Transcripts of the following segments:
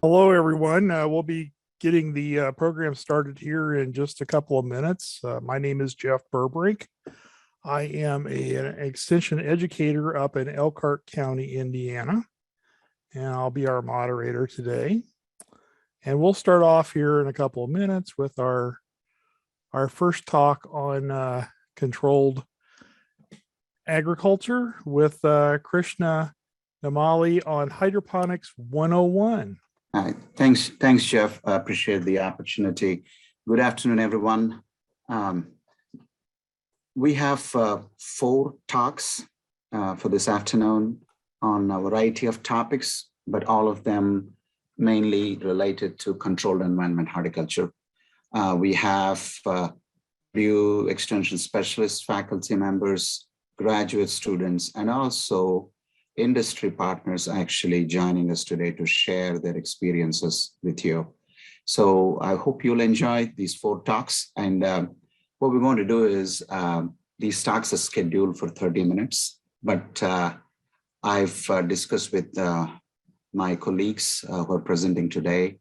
Hello, everyone. We'll be getting the program started here in just a couple of minutes. My name is Jeff Burbrink. I am an extension educator up in Elkhart County, Indiana, and I'll be our moderator today. And we'll start off here in a couple of minutes with our first talk on controlled agriculture with Krishna Nemali on Hydroponics 101. Thanks, Jeff. I appreciate the opportunity. Good afternoon, everyone. We have 4 talks for this afternoon on a variety of topics, but all of them mainly related to controlled environment horticulture. We have few extension specialists, faculty members, graduate students, and also industry partners actually joining us today to share their experiences with you. So I hope you'll enjoy these 4 talks. And what we're going to do is these talks are scheduled for 30 minutes, but I've discussed with my colleagues who are presenting today.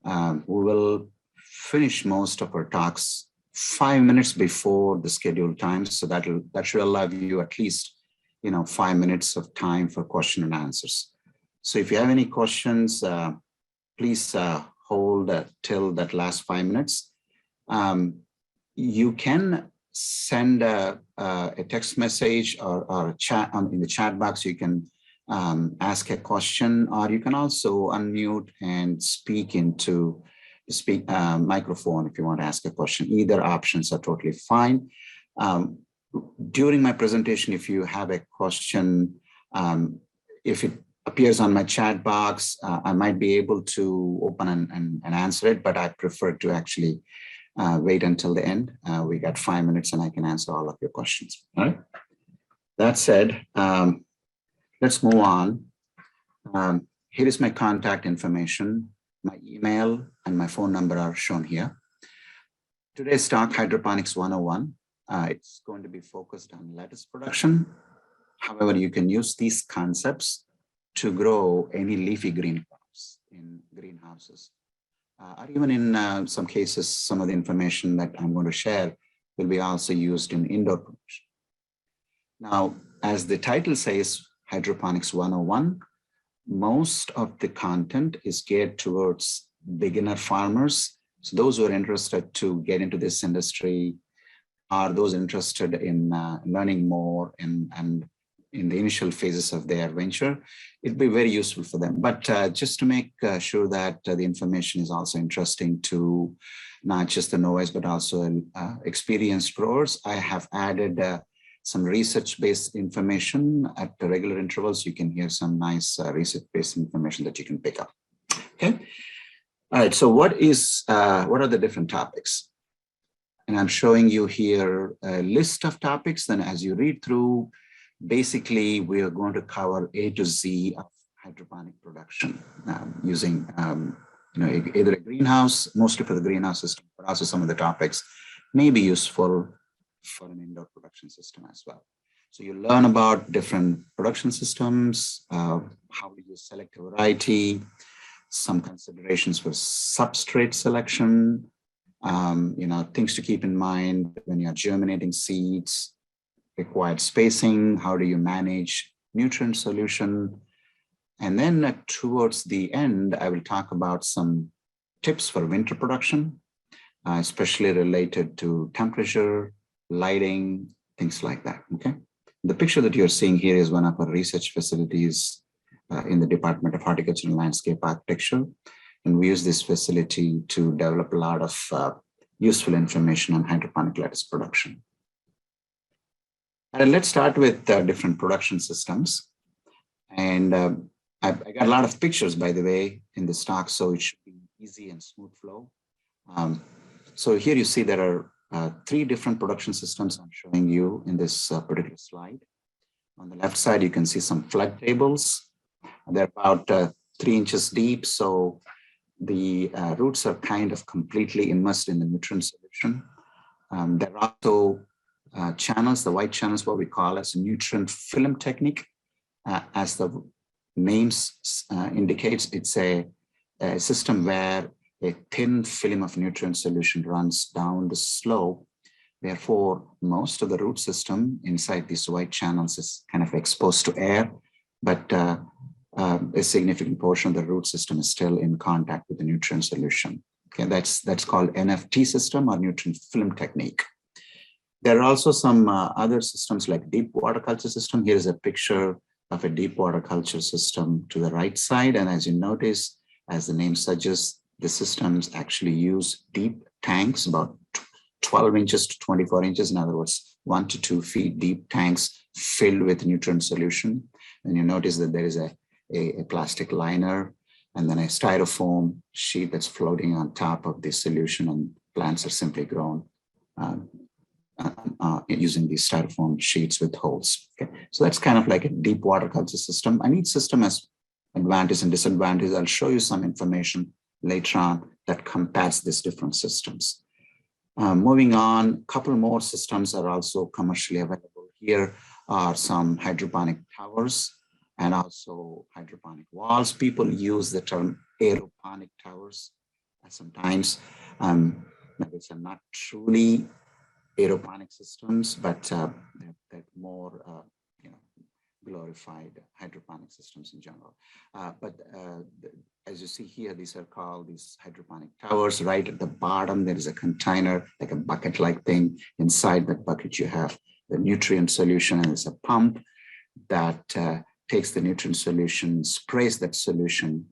We will finish most of our talks 5 minutes before the scheduled time. So that should allow you at least 5 minutes of time for question and answers. So if you have any questions, please hold till that last 5 minutes. You can send a text message or a chat in the chat box. You can ask a question, or you can also unmute and speak into the microphone if you want to ask a question. Either options are totally fine. During my presentation, if you have a question, if it appears on my chat box, I might be able to open and answer it, but I prefer to actually wait until the end. We got 5 minutes and I can answer all of your questions. All right. That said, let's move on. Here is my contact information. My email and my phone number are shown here. Today's talk, Hydroponics 101. It's going to be focused on lettuce production. However, you can use these concepts to grow any leafy green crops in greenhouses. Or even in some cases, some of the information that I'm going to share will be also used in indoor production. Now, as the title says, Hydroponics 101, most of the content is geared towards beginner farmers. So those who are interested to get into this industry, are those interested in learning more and in the initial phases of their venture, it'd be very useful for them. But just to make sure that the information is also interesting to not just the novice, but also experienced growers, I have added some research-based information at the regular intervals. You can hear some nice research-based information that you can pick up. Okay. All right. So what are the different topics? And I'm showing you here a list of topics. Then as you read through, basically, we are going to cover A to Z of hydroponic production using either a greenhouse, mostly for the greenhouse system, but also some of the topics may be useful for an indoor production system as well. So you learn about different production systems, how do you select a variety, some considerations for substrate selection, things to keep in mind when you're germinating seeds, required spacing, how do you manage nutrient solution. And then towards the end, I will talk about some tips for winter production, especially related to temperature, lighting, things like that, okay? The picture that you're seeing here is one of our research facilities in the Department of Horticulture and Landscape Architecture. And we use this facility to develop a lot of useful information on hydroponic lettuce production. And let's start with different production systems. And I got a lot of pictures, by the way, in this talk, so it should be easy and smooth flow. So here you see there are 3 different production systems I'm showing you in this particular slide. On the left side, you can see some flood tables. They're about 3 inches deep, so the roots are kind of completely immersed in the nutrient solution. There are also channels, the white channels, what we call as a nutrient film technique. As the name indicates, it's a a system where a thin film of nutrient solution runs down the slope. Therefore, most of the root system inside these white channels is kind of exposed to air, but a significant portion of the root system is still in contact with the nutrient solution. Okay, that's called NFT system or nutrient film technique. There are also some other systems like deep water culture system. Here is a picture of a deep water culture system to the right side. And as you notice, as the name suggests, the systems actually use deep tanks, about 12 inches to 24 inches. In other words, 1 to 2 feet deep tanks filled with nutrient solution. And you notice that there is a plastic liner and then a styrofoam sheet that's floating on top of this solution, and plants are simply grown using these styrofoam sheets with holes. Okay, so that's kind of like a deep water culture system. And each system has advantages and disadvantages. I'll show you some information later on that compares these different systems. Moving on, a couple more systems are also commercially available. Here are some hydroponic towers and also hydroponic walls. People use the term aeroponic towers sometimes. These are not truly aeroponic systems, but they're more glorified hydroponic systems in general. As you see here, these are called these hydroponic towers. Right at the bottom, there is a container, like a bucket-like thing. Inside that bucket, you have the nutrient solution, and there's a pump that takes the nutrient solution, sprays that solution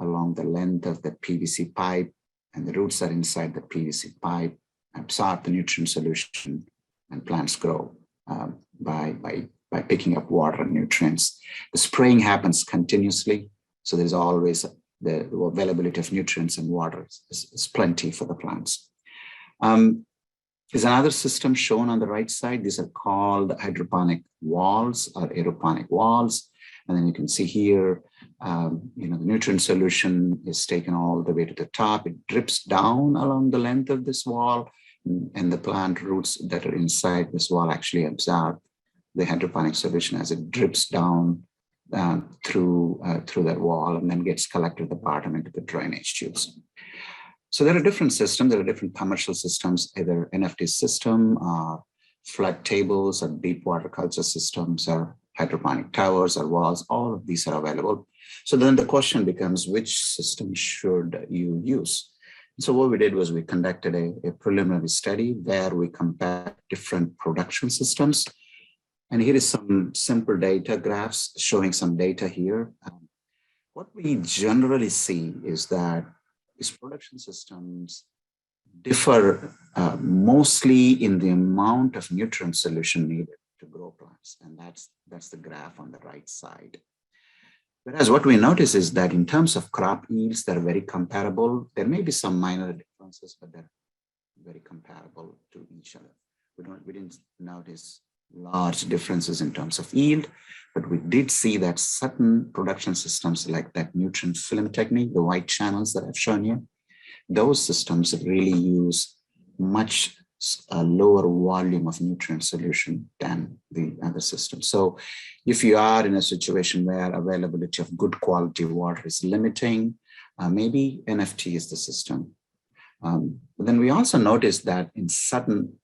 along the length of the PVC pipe, and the roots are inside the PVC pipe, absorb the nutrient solution, and plants grow by picking up water and nutrients. The spraying happens continuously, so there's always the availability of nutrients and water is plenty for the plants. There's another system shown on the right side. These are called hydroponic walls or aeroponic walls. And then you can see here, the nutrient solution is taken all the way to the top. It drips down along the length of this wall, and the plant roots that are inside this wall actually absorb the hydroponic solution as it drips down through that wall and then gets collected at the bottom into the drainage tubes. So there are different systems. There are different commercial systems, either NFT system, flood tables, or deep water culture systems, or hydroponic towers or walls. All of these are available. So then the question becomes, which system should you use? So what we did was we conducted a preliminary study where we compared different production systems. And here is some simple data graphs showing some data here. What we generally see is that these production systems differ mostly in the amount of nutrient solution needed to grow plants. And that's the graph on the right side. Whereas what we notice is that in terms of crop yields, they're very comparable. There may be some minor differences, but they're very comparable to each other. We didn't notice large differences in terms of yield, but we did see that certain production systems like that nutrient film technique, the white channels that I've shown you, those systems really use much lower volume of nutrient solution than the other systems. So if you are in a situation where availability of good quality water is limiting, maybe NFT is the system. But then we also noticed that in certain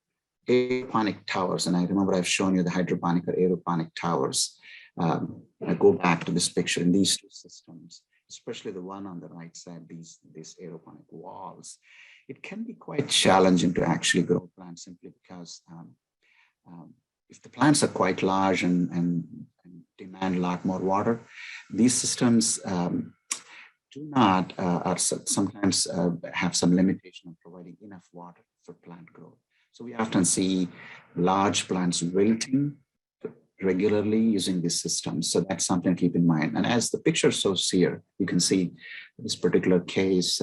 aeroponic towers, and I remember I've shown you the hydroponic or aeroponic towers. I go back to this picture in these two systems, especially the one on the right side, these aeroponic walls. It can be quite challenging to actually grow plants simply because if the plants are quite large and demand a lot more water, these systems do not or sometimes have some limitation on providing enough water for plant growth. So we often see large plants wilting regularly using this system. So that's something to keep in mind. And as the picture shows here, you can see in this particular case,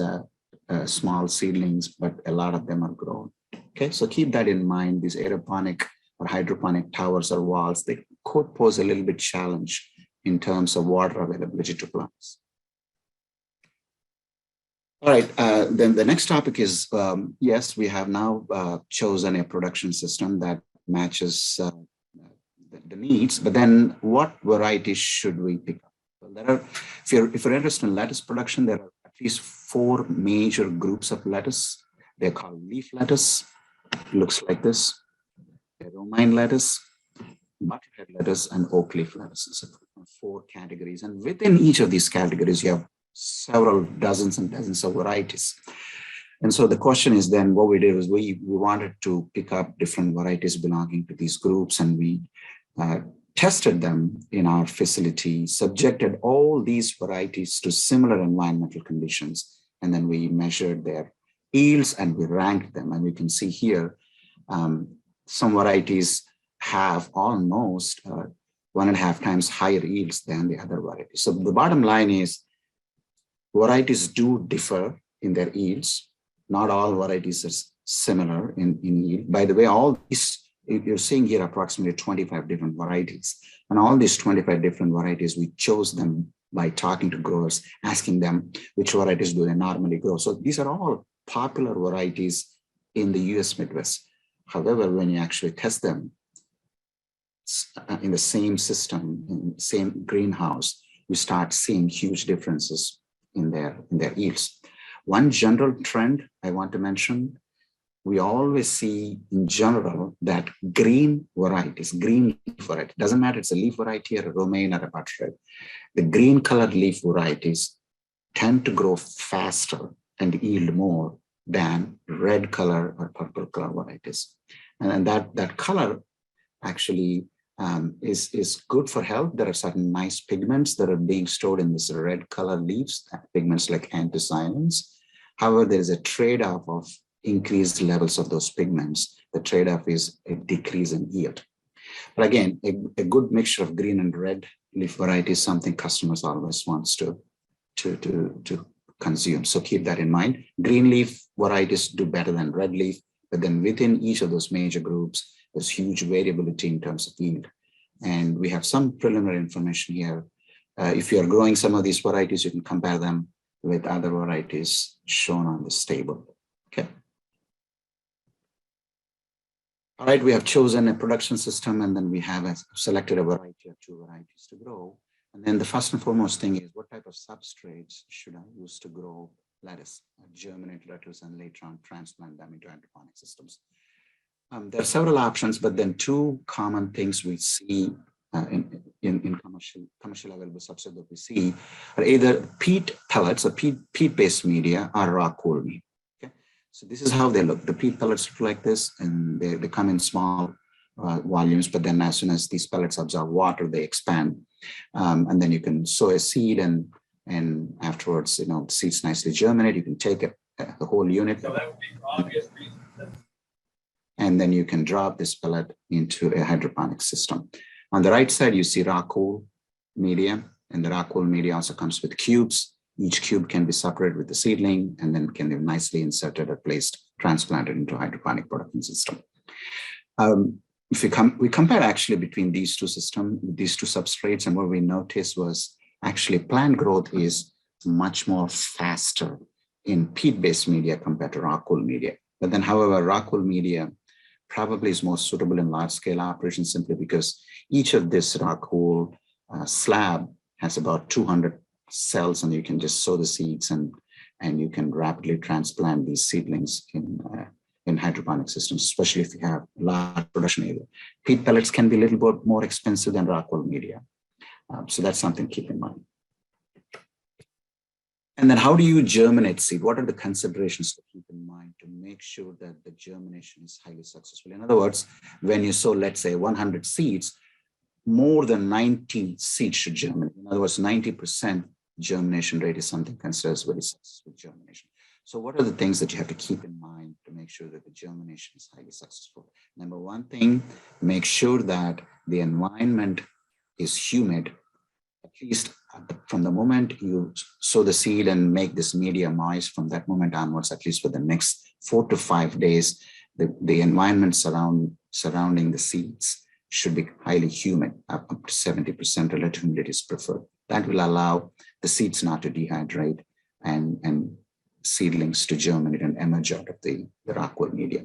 small seedlings, but a lot of them are grown. Okay, so keep that in mind. These aeroponic or hydroponic towers or walls, they could pose a little bit challenge in terms of water availability to plants. All right, then the next topic is, yes, we have now chosen a production system that matches the needs, but then what varieties should we pick up? Well, there are, if you're interested in lettuce production, there are at these 4 major groups of lettuce. They're called leaf lettuce. Looks like this. Romaine lettuce, butterhead lettuce, and oak leaf lettuce. So 4 categories. And within each of these categories, you have several dozens and dozens of varieties. And so the question is then what we did was we wanted to pick up different varieties belonging to these groups, and we tested them in our facility, subjected all these varieties to similar environmental conditions, and then we measured their yields and we ranked them. And you can see here, some varieties have almost 1.5 times higher yields than the other varieties. So the bottom line is varieties do differ in their yields. Not all varieties are similar in yield. By the way, all these, you're seeing here approximately 25 different varieties. And all these 25 different varieties, we chose them by talking to growers, asking them which varieties do they normally grow. So these are all popular varieties in the US Midwest. However, when you actually test them in the same system, in the same greenhouse, you start seeing huge differences in their yields. One general trend I want to mention, we always see in general that green varieties, green leaf variety, doesn't matter it's a leaf variety or a romaine or a butterhead, the green colored leaf varieties tend to grow faster and yield more than red color or purple color varieties. And that color actually is good for health. There are certain nice pigments that are being stored in this red color leaves, pigments like anthocyanins. However, there is a trade-off of increased levels of those pigments. The trade-off is a decrease in yield. But again, a good mixture of green and red leaf variety is something customers always wants to consume. So keep that in mind. Green leaf varieties do better than red leaf, but then within each of those major groups, there's huge variability in terms of yield. And we have some preliminary information here. If you're growing some of these varieties, you can compare them with other varieties shown on this table. Okay. All right, we have chosen a production system, and then we have selected a variety or 2 varieties to grow. And then the first and foremost thing is what type of substrates should I use to grow lettuce, germinate lettuce, and later on transplant them into hydroponic systems. There are several options, but then 2 common things we see in commercial available substrate that we see are either peat pellets, or peat-based media, or raw cool media. Okay, so this is how they look. The peat pellets look like this, and they come in small volumes, but then as soon as these pellets absorb water, they expand, and then you can sow a seed, and afterwards, the seeds nicely germinate. You can take the whole unit. So that would be obvious reason. And then you can drop this pellet into a hydroponic system. On the right side, you see raw cool media, and the raw cool media also comes with cubes. Each cube can be separated with the seedling, and then can be nicely inserted or placed, transplanted into a hydroponic production system. If we compare actually between these 2 systems, these 2 substrates, and what we noticed was actually plant growth is much more faster in peat-based media compared to raw cool media. But then, however, raw cool media probably is more suitable in large-scale operations simply because each of this raw cool slab has about 200 cells, and you can just sow the seeds, and you can rapidly transplant these seedlings in hydroponic systems, especially if you have large production area. Peat pellets can be a little bit more expensive than raw cool media. So that's something to keep in mind. And then how do you germinate seed? What are the considerations to keep in mind to make sure that the germination is highly successful? In other words, when you sow, let's say 100 seeds, more than 90 seeds should germinate. In other words, 90% germination rate is something considered as very successful germination. So what are the things that you have to keep in mind to make sure that the germination is highly successful? Number one thing, make sure that the environment is humid, at least from the moment you sow the seed and make this media moist. From that moment onwards, at least for the next 4 to 5 days, the environment surrounding the seeds should be highly humid, up to 70% relative humidity is preferred. That will allow the seeds not to dehydrate and seedlings to germinate and emerge out of the rock wool media.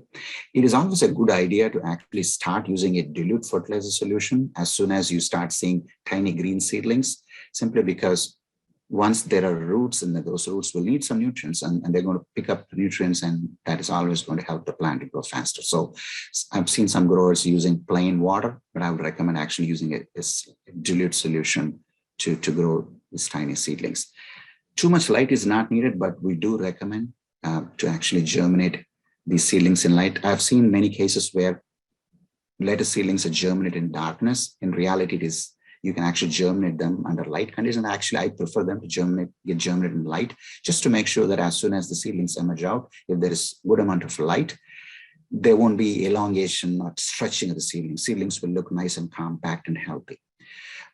It is always a good idea to actually start using a dilute fertilizer solution as soon as you start seeing tiny green seedlings, simply because once there are roots, and those roots will need some nutrients, and they're going to pick up the nutrients, and that is always going to help the plant to grow faster. So I've seen some growers using plain water, but I would recommend actually using a dilute solution to grow these tiny seedlings. Too much light is not needed, but we do recommend to actually germinate these seedlings in light. I've seen many cases where lettuce seedlings are germinated in darkness. In reality, it is you can actually germinate them under light conditions. Actually, I prefer them to get germinated in light, just to make sure that as soon as the seedlings emerge out, if there is good amount of light, there won't be elongation or stretching of the seedlings. Seedlings will look nice and compact and healthy.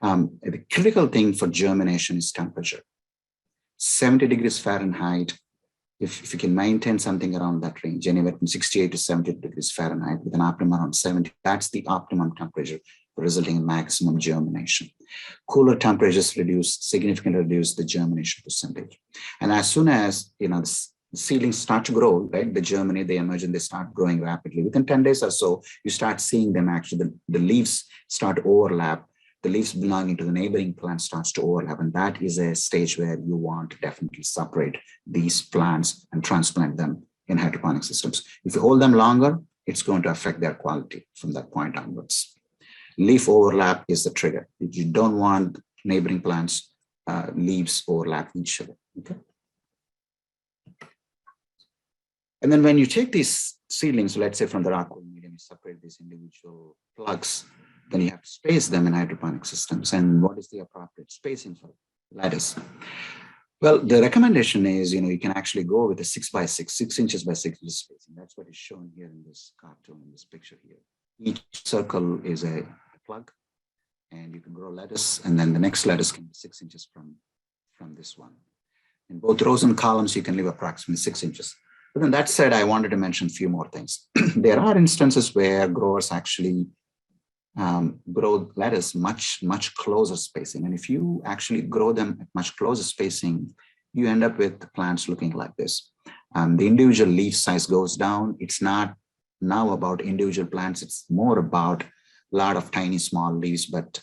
The critical thing for germination is temperature. 70 degrees Fahrenheit, if you can maintain something around that range, anywhere from 68 to 70 degrees Fahrenheit with an optimum around 70, that's the optimum temperature for resulting in maximum germination. Cooler temperatures significantly reduce the germination percentage. And as soon as the seedlings start to grow, right, they germinate, they emerge, and they start growing rapidly. Within 10 days or so, you start seeing them actually, the leaves start to overlap. The leaves belonging to the neighboring plant starts to overlap. And that is a stage where you want to definitely separate these plants and transplant them in hydroponic systems. If you hold them longer, it's going to affect their quality from that point onwards. Leaf overlap is the trigger. You don't want neighboring plants' leaves overlap each other. Okay. And then when you take these seedlings, let's say from the rock wool medium, you separate these individual plugs, then you have to space them in hydroponic systems. And what is the appropriate spacing for lettuce? Well, the recommendation is, you can actually go with a 6 by 6, 6 inches by 6 inches spacing. That's what is shown here in this cartoon, in this picture here. Each circle is a plug, and you can grow lettuce, and then the next lettuce can be 6 inches from this one. In both rows and columns, you can leave approximately 6 inches. But then that said, I wanted to mention a few more things. There are instances where growers actually grow lettuce much closer spacing. And if you actually grow them at much closer spacing, you end up with plants looking like this. The individual leaf size goes down. It's not now about individual plants. It's more about a lot of tiny small leaves, but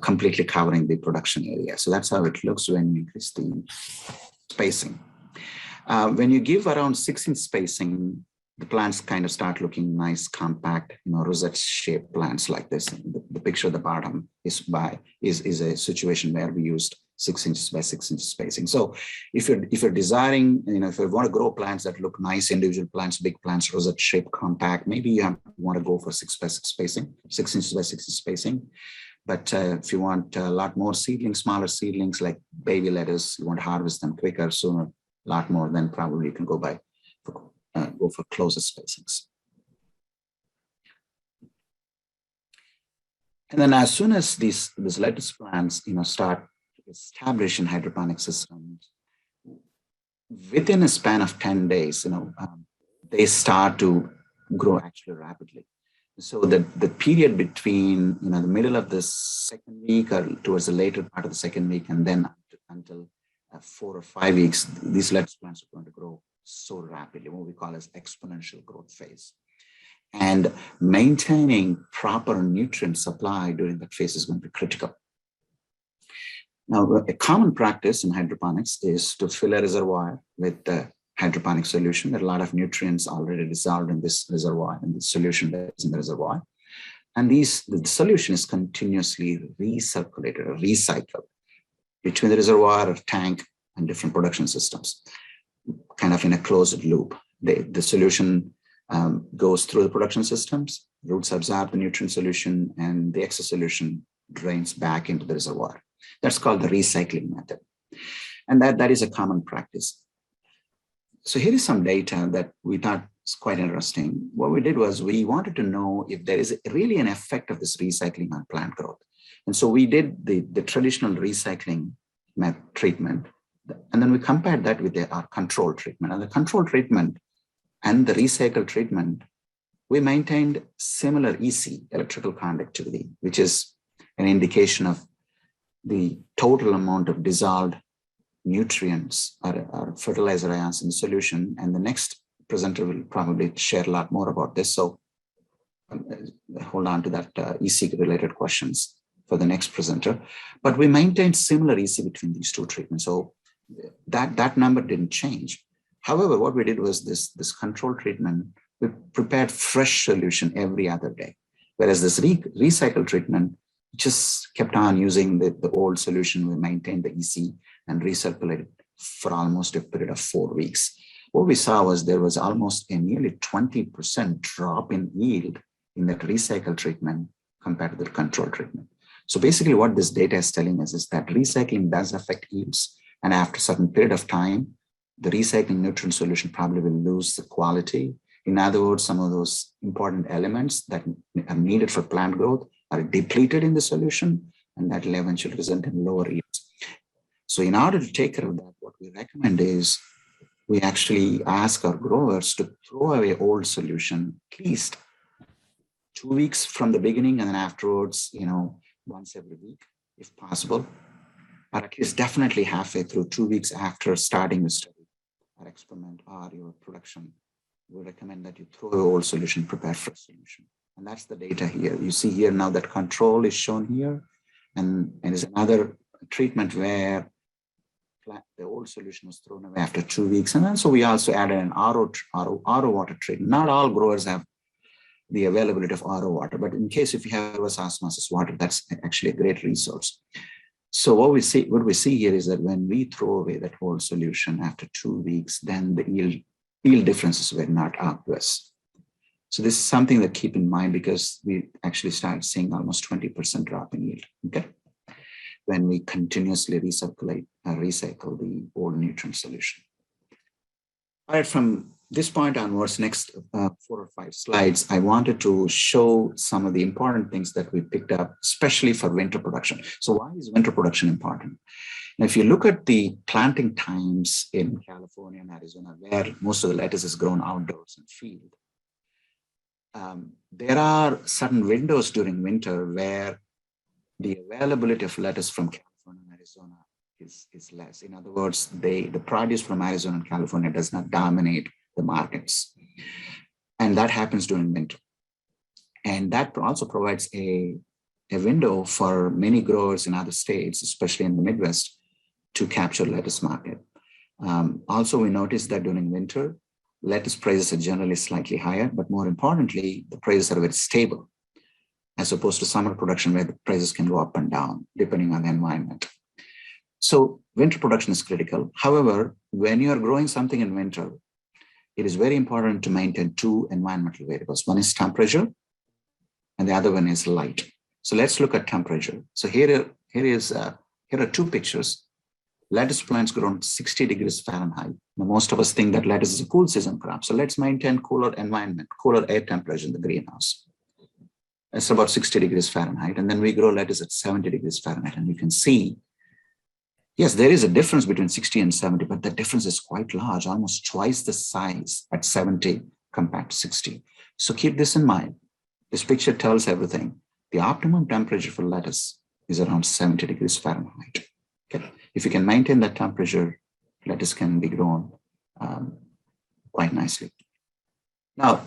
completely covering the production area. So that's how it looks when you increase the spacing. When you give around 6-inch spacing, the plants kind of start looking nice, compact, rosette-shaped plants like this. The picture at the bottom is a situation where we used 6 inches by 6 inches spacing. So if you're desiring, if you want to grow plants that look nice, individual plants, big plants, rosette-shaped, compact, maybe you want to go for 6 by 6 spacing, 6 inches by 6 inches spacing. But if you want a lot more seedlings, smaller seedlings like baby lettuce, you want to harvest them quicker, sooner, a lot more, then probably you can go for closer spacings. And then as soon as these lettuce plants, start established in hydroponic systems, within a span of 10 days, they start to grow actually rapidly. So the period between, the middle of the second week or towards the later part of the second week, and then until 4 or 5 weeks, these lettuce plants are going to grow so rapidly, what we call as exponential growth phase. And maintaining proper nutrient supply during that phase is going to be critical. Now, a common practice in hydroponics is to fill a reservoir with the hydroponic solution. There are a lot of nutrients already dissolved in this reservoir, and the solution that is in the reservoir. And the solution is continuously recirculated or recycled between the reservoir or tank and different production systems, kind of in a closed loop. The solution goes through the production systems, roots absorb the nutrient solution, and the excess solution drains back into the reservoir. That's called the recycling method. And that is a common practice. So here is some data that we thought was quite interesting. What we did was we wanted to know if there is really an effect of this recycling on plant growth. And so we did the traditional recycling treatment, and then we compared that with our control treatment. And the control treatment and the recycle treatment, we maintained similar EC, electrical conductivity, which is an indication of the total amount of dissolved nutrients or fertilizer ions in the solution. And the next presenter will probably share a lot more about this. So hold on to that EC related questions. for the next presenter, but we maintained similar EC between these two treatments. So that number didn't change. However, what we did was this control treatment, we prepared fresh solution every other day. Whereas this recycle treatment just kept on using the old solution. We maintained the EC and recirculated for almost a period of 4 weeks. What we saw was there was almost a nearly 20% drop in yield in that recycle treatment compared to the control treatment. So basically what this data is telling us is that recycling does affect yields. And after a certain period of time, the recycling nutrient solution probably will lose the quality. In other words, some of those important elements that are needed for plant growth are depleted in the solution, and that will eventually result in lower yields. So in order to take care of that, what we recommend is we actually ask our growers to throw away old solution at least 2 weeks from the beginning, and then afterwards, once every week, if possible, or at least definitely halfway through 2 weeks after starting the study or experiment or your production. We recommend that you throw away old solution, prepare fresh solution. And that's the data here. You see here now that control is shown here, and is another treatment where the old solution was thrown away after 2 weeks. And then so we also added an RO water treatment. Not all growers have the availability of RO water, but in case if you have reverse osmosis water, that's actually a great resource. So what we see here is that when we throw away that old solution after 2 weeks, then the yield differences were not obvious. So this is something that keep in mind, because we actually started seeing almost 20% drop in yield, okay? When we continuously recycle the old nutrient solution. All right, from this point onwards, next 4 or 5 slides, I wanted to show some of the important things that we picked up, especially for winter production. So why is winter production important? Now, if you look at the planting times in California and Arizona, where most of the lettuce is grown outdoors in field, there are certain windows during winter where the availability of lettuce from California and Arizona is less. In other words, the produce from Arizona and California does not dominate the markets. And that happens during winter. And that also provides a window for many growers in other states, especially in the Midwest, to capture lettuce market. Also, we noticed that during winter, lettuce prices are generally slightly higher, but more importantly, the prices are very stable, as opposed to summer production where the prices can go up and down depending on the environment. So winter production is critical. However, when you are growing something in winter, it is very important to maintain 2 environmental variables. One is temperature, and the other one is light. So let's look at temperature. So here are 2 pictures. Lettuce plants grown 60 degrees Fahrenheit. Now, most of us think that lettuce is a cool season crop. So let's maintain cooler environment, cooler air temperature in the greenhouse. It's about 60 degrees Fahrenheit. And then we grow lettuce at 70 degrees Fahrenheit. And you can see, yes, there is a difference between 60 and 70, but the difference is quite large, almost twice the size at 70 compared to 60. So keep this in mind. This picture tells everything. The optimum temperature for lettuce is around 70 degrees Fahrenheit. Okay. If you can maintain that temperature, lettuce can be grown quite nicely. Now,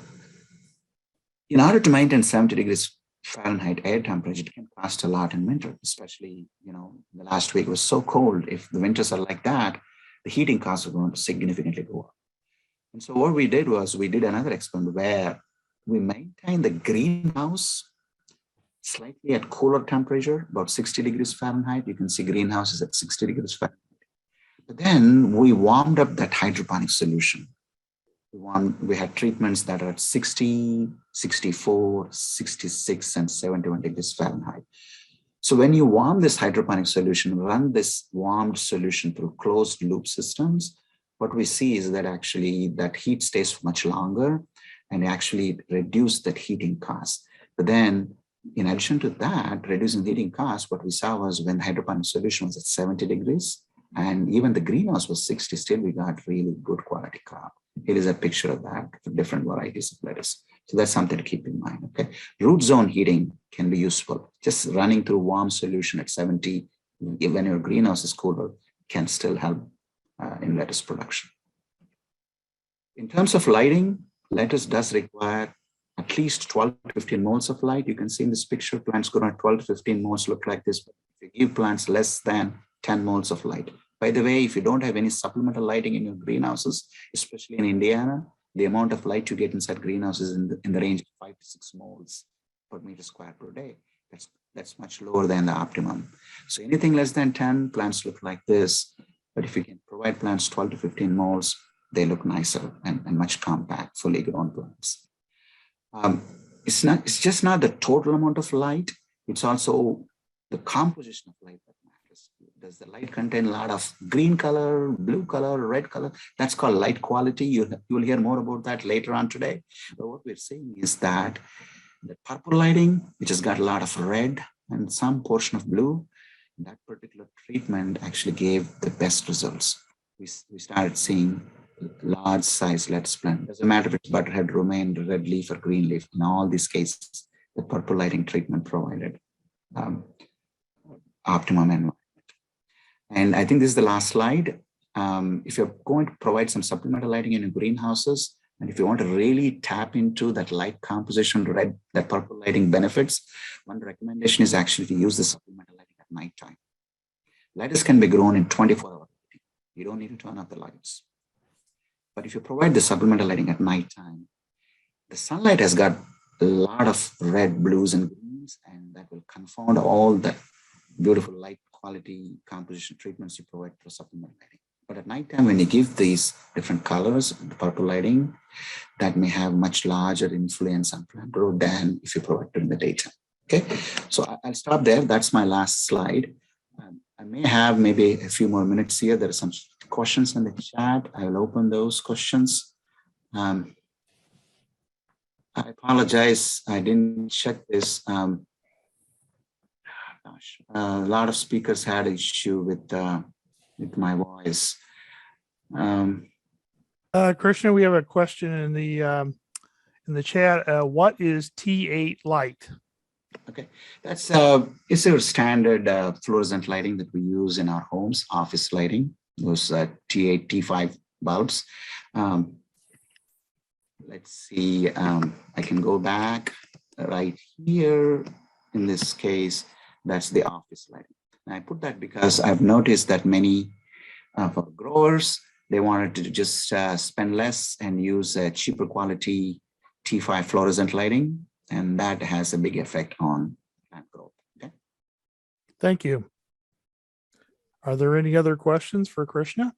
in order to maintain 70 degrees Fahrenheit air temperature, it can cost a lot in winter, especially, the last week was so cold. If the winters are like that, the heating costs are going to significantly go up. And so what we did was we did another experiment where we maintained the greenhouse slightly at cooler temperature, about 60 degrees Fahrenheit. You can see greenhouse is at 60 degrees Fahrenheit. But then we warmed up that hydroponic solution. We had treatments that are at 60, 64, 66, and 71 degrees Fahrenheit. So when you warm this hydroponic solution, run this warmed solution through closed loop systems, what we see is that actually that heat stays much longer and actually reduce that heating cost. But then in addition to that, reducing heating costs, what we saw was when the hydroponic solution was at 70 degrees and even the greenhouse was 60, still we got really good quality crop. Here is a picture of that for different varieties of lettuce. So that's something to keep in mind, okay? Root zone heating can be useful. Just running through warm solution at 70, when your greenhouse is cooler, can still help in lettuce production. In terms of lighting, lettuce does require at least 12 to 15 moles of light. You can see in this picture, plants grown at 12 to 15 moles look like this. But if you give plants less than 10 moles of light. By the way, if you don't have any supplemental lighting in your greenhouses, especially in Indiana, the amount of light you get inside greenhouses in the range of 5 to 6 moles per meter square per day. That's much lower than the optimum. So anything less than 10, plants look like this. But if you can provide plants 12 to 15 moles, they look nicer and much compact, fully grown plants. It's just not the total amount of light. It's also the composition of light that matters. Does the light contain a lot of green color, blue color, red color? That's called light quality. You'll hear more about that later on today. But what we're saying is that the purple lighting, which has got a lot of red and some portion of blue, that particular treatment actually gave the best results. We started seeing large size lead splint. Doesn't matter if it's butterhead, romaine, red leaf, or green leaf. In all these cases, the purple lighting treatment provided optimum environment. And I think this is the last slide. If you're going to provide some supplemental lighting in your greenhouses, and if you want to really tap into that light composition, that purple lighting benefits, one recommendation is actually to use the supplemental lighting at nighttime. Lettuce can be grown in 24 hours. You don't need to turn off the lights. But if you provide the supplemental lighting at nighttime, the sunlight has got a lot of red, blues, and greens, and that will confound all the beautiful light quality composition treatments you provide through supplemental lighting. But at nighttime, when you give these different colors, the purple lighting, that may have much larger influence on plant growth than if you provide during the daytime. Okay, so I'll stop there. That's my last slide. I may have maybe a few more minutes here. There are some questions in the chat. I will open those questions. I apologize. I didn't check this. A lot of speakers had an issue with my voice. Krishna, we have a question in the chat. What is T8 light? Okay, that's it's our standard fluorescent lighting that we use in our homes, office lighting, those T8, T5 bulbs. Let's see, I can go back right here. In this case, that's the office lighting. And I put that because I've noticed that many of our growers, they wanted to just spend less and use a cheaper quality T5 fluorescent lighting. And that has a big effect on plant growth. Okay. Thank you. Are there any other questions for Krishna?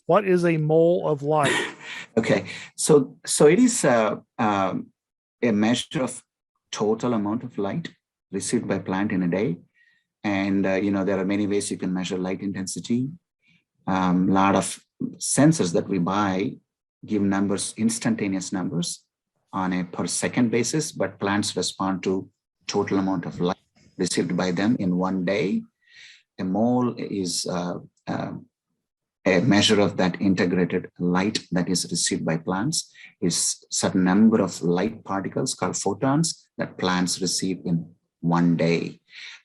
What is a mole of light? Okay, so it is a measure of total amount of light received by plant in a day. And there are many ways you can measure light intensity. A lot of sensors that we buy give numbers, instantaneous numbers, on a per second basis, but plants respond to total amount of light received by them in one day. A mole is a measure of that integrated light that is received by plants. Is certain number of light particles called photons that plants receive in one day.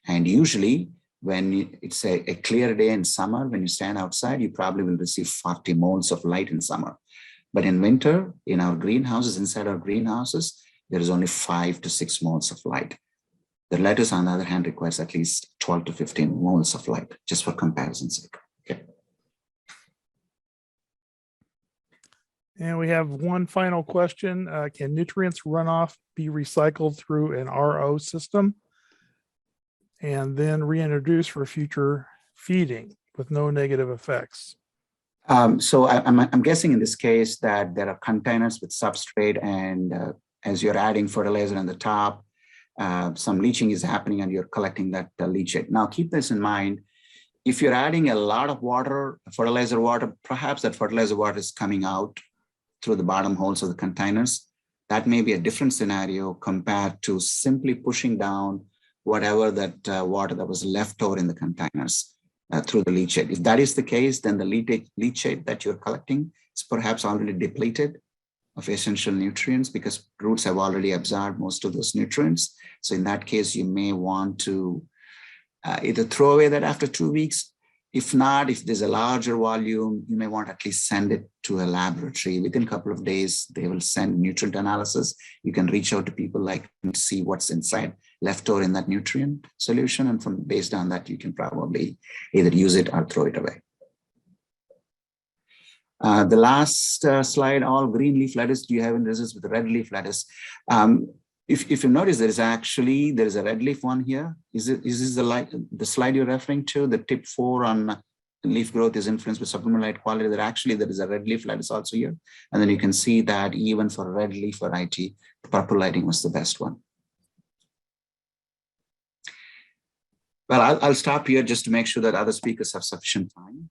And usually when it's a clear day in summer, when you stand outside, you probably will receive 40 moles of light in summer. But in winter, in our greenhouses, inside our greenhouses, there is only 5 to 6 moles of light. The lettuce, on the other hand, requires at least 12 to 15 moles of light, just for comparison's sake. Okay. And we have one final question. Can nutrients runoff be recycled through an RO system and then reintroduced for future feeding with no negative effects? So I'm guessing in this case that there are containers with substrate, and as you're adding fertilizer on the top, some leaching is happening and you're collecting that leachate. Now keep this in mind. If you're adding a lot of water, fertilizer water, perhaps that fertilizer water is coming out through the bottom holes of the containers. That may be a different scenario compared to simply pushing down whatever that water that was left over in the containers. Through the leachate. If that is the case, then the leachate that you're collecting is perhaps already depleted of essential nutrients because roots have already absorbed most of those nutrients. So in that case, you may want to either throw away that after 2 weeks, If not, if there's a larger volume, you may want to at least send it to a laboratory. Within a couple of days, they will send nutrient analysis. You can reach out to people like and see what's inside left over in that nutrient solution. And from based on that, you can probably either use it or throw it away. The last slide, all green leaf lettuce. Do you have any results with red leaf lettuce? If you notice, there is a red leaf one here. Is this the slide you're referring to? The tip 4 on leaf growth is influenced by supplemental light quality. There is a red leaf lettuce also here. And then you can see that even for red leaf variety, purple lighting was the best one. Well, I'll stop here just to make sure that other speakers have sufficient time.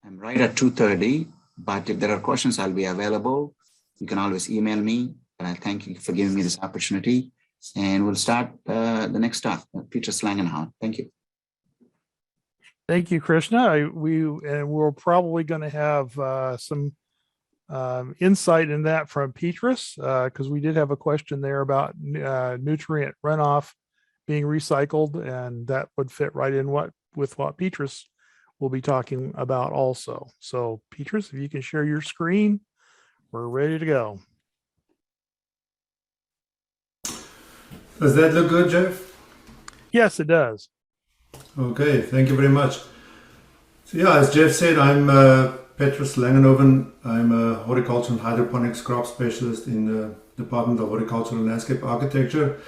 I'm right at 2:30, but if there are questions, I'll be available. You can always email me. And I thank you for giving me this opportunity. And we'll start the next talk, Petrus Langenhoven. Thank you. Thank you, Krishna. We're probably going to have some insight in that from Petrus, because we did have a question there about nutrient runoff being recycled, and that would fit right in with what Petrus will be talking about also. So Petrus, if you can share your screen, we're ready to go. Does that look good, Jeff? Yes, it does. Okay, thank you very much. So yeah, as Jeff said, I'm Petrus Langenhoven. I'm a horticulture and hydroponics crop specialist in the Department of Horticultural and Landscape Architecture.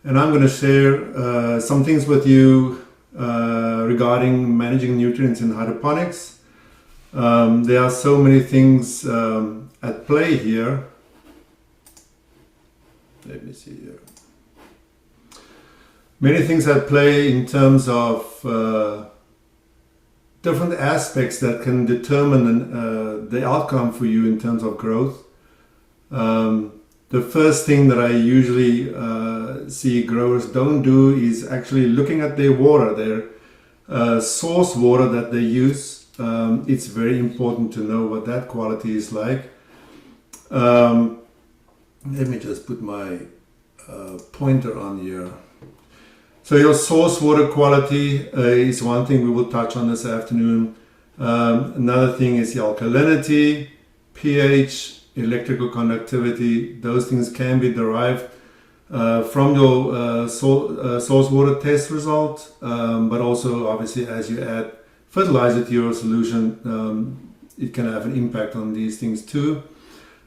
And I'm going to share some things with you regarding managing nutrients in hydroponics. There are so many things at play here. Let me see here. Many things at play in terms of different aspects that can determine the outcome for you in terms of growth. The first thing that I usually see growers don't do is actually looking at their water, their source water that they use. It's very important to know what that quality is like. Let me just put my pointer on here. So your source water quality is one thing we will touch on this afternoon. Another thing is the alkalinity, pH, electrical conductivity. Those things can be derived from your source water test result, but also obviously as you add fertilizer to your solution, it can have an impact on these things too.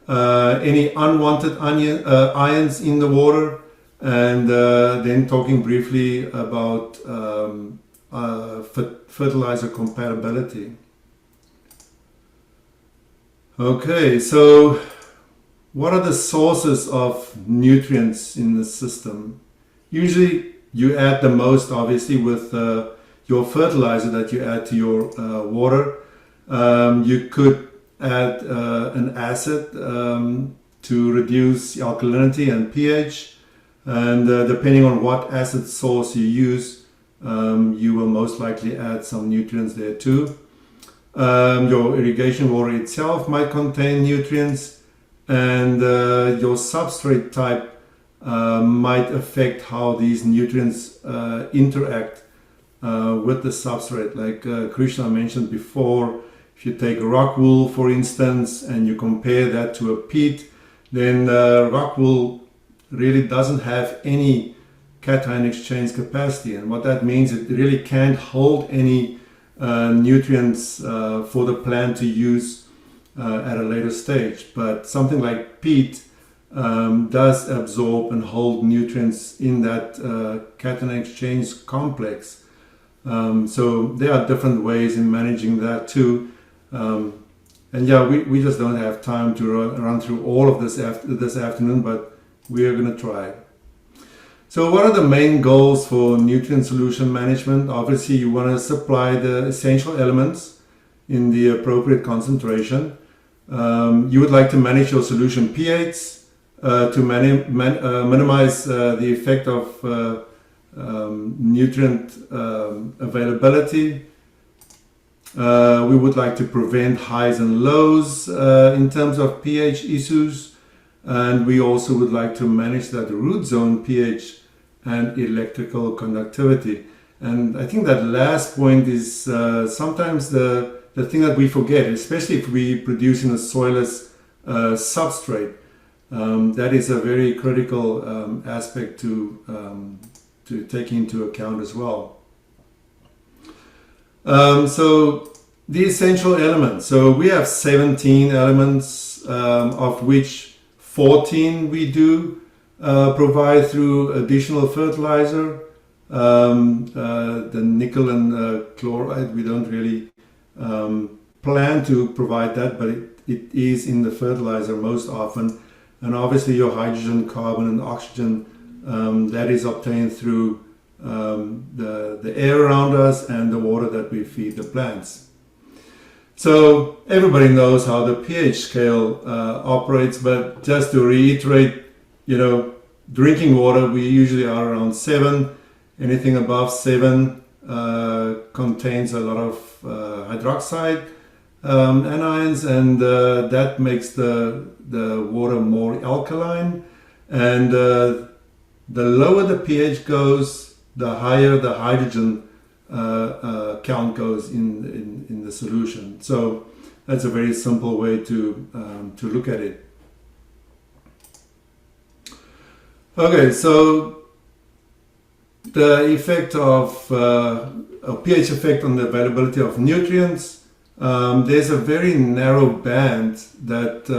Any unwanted ions in the water. And then talking briefly about fertilizer compatibility. Okay, so what are the sources of nutrients in the system? Usually you add the most, obviously, with your fertilizer that you add to your water. You could add an acid to reduce alkalinity and pH. And depending on what acid source you use, you will most likely add some nutrients there too. Your irrigation water itself might contain nutrients, and your substrate type might affect how these nutrients interact with the substrate. Like Krishna mentioned before, if you take rock wool, for instance, and you compare that to a peat, then rock wool really doesn't have any cation exchange capacity, and what that means, it really can't hold any nutrients for the plant to use at a later stage. But something like peat does absorb and hold nutrients in that cation exchange complex. So there are different ways in managing that too. And yeah, we just don't have time to run through all of this this afternoon, but we are going to try. So what are the main goals for nutrient solution management? Obviously, you want to supply the essential elements in the appropriate concentration. You would like to manage your solution pH to minimize the effect of nutrient availability. We would like to prevent highs and lows in terms of pH issues. And we also would like to manage that root zone pH and electrical conductivity. And I think that last point is sometimes the thing that we forget, especially if we produce in a soilless substrate. That is a very critical aspect to take into account as well. So the essential elements. So we have 17 elements, of which 14 we do provide through additional fertilizer. The nickel and chloride, we don't really plan to provide that, but it is in the fertilizer most often. And obviously your hydrogen, carbon and oxygen, that is obtained through the air around us and the water that we feed the plants. So everybody knows how the pH scale operates, but just to reiterate, drinking water, we usually are around 7. Anything above 7 contains a lot of hydroxide anions, and that makes the water more alkaline. And the lower the pH goes, the higher the hydrogen count goes in the solution. So that's a very simple way to look at it. Okay, so the effect of a pH effect on the availability of nutrients. There's a very narrow band that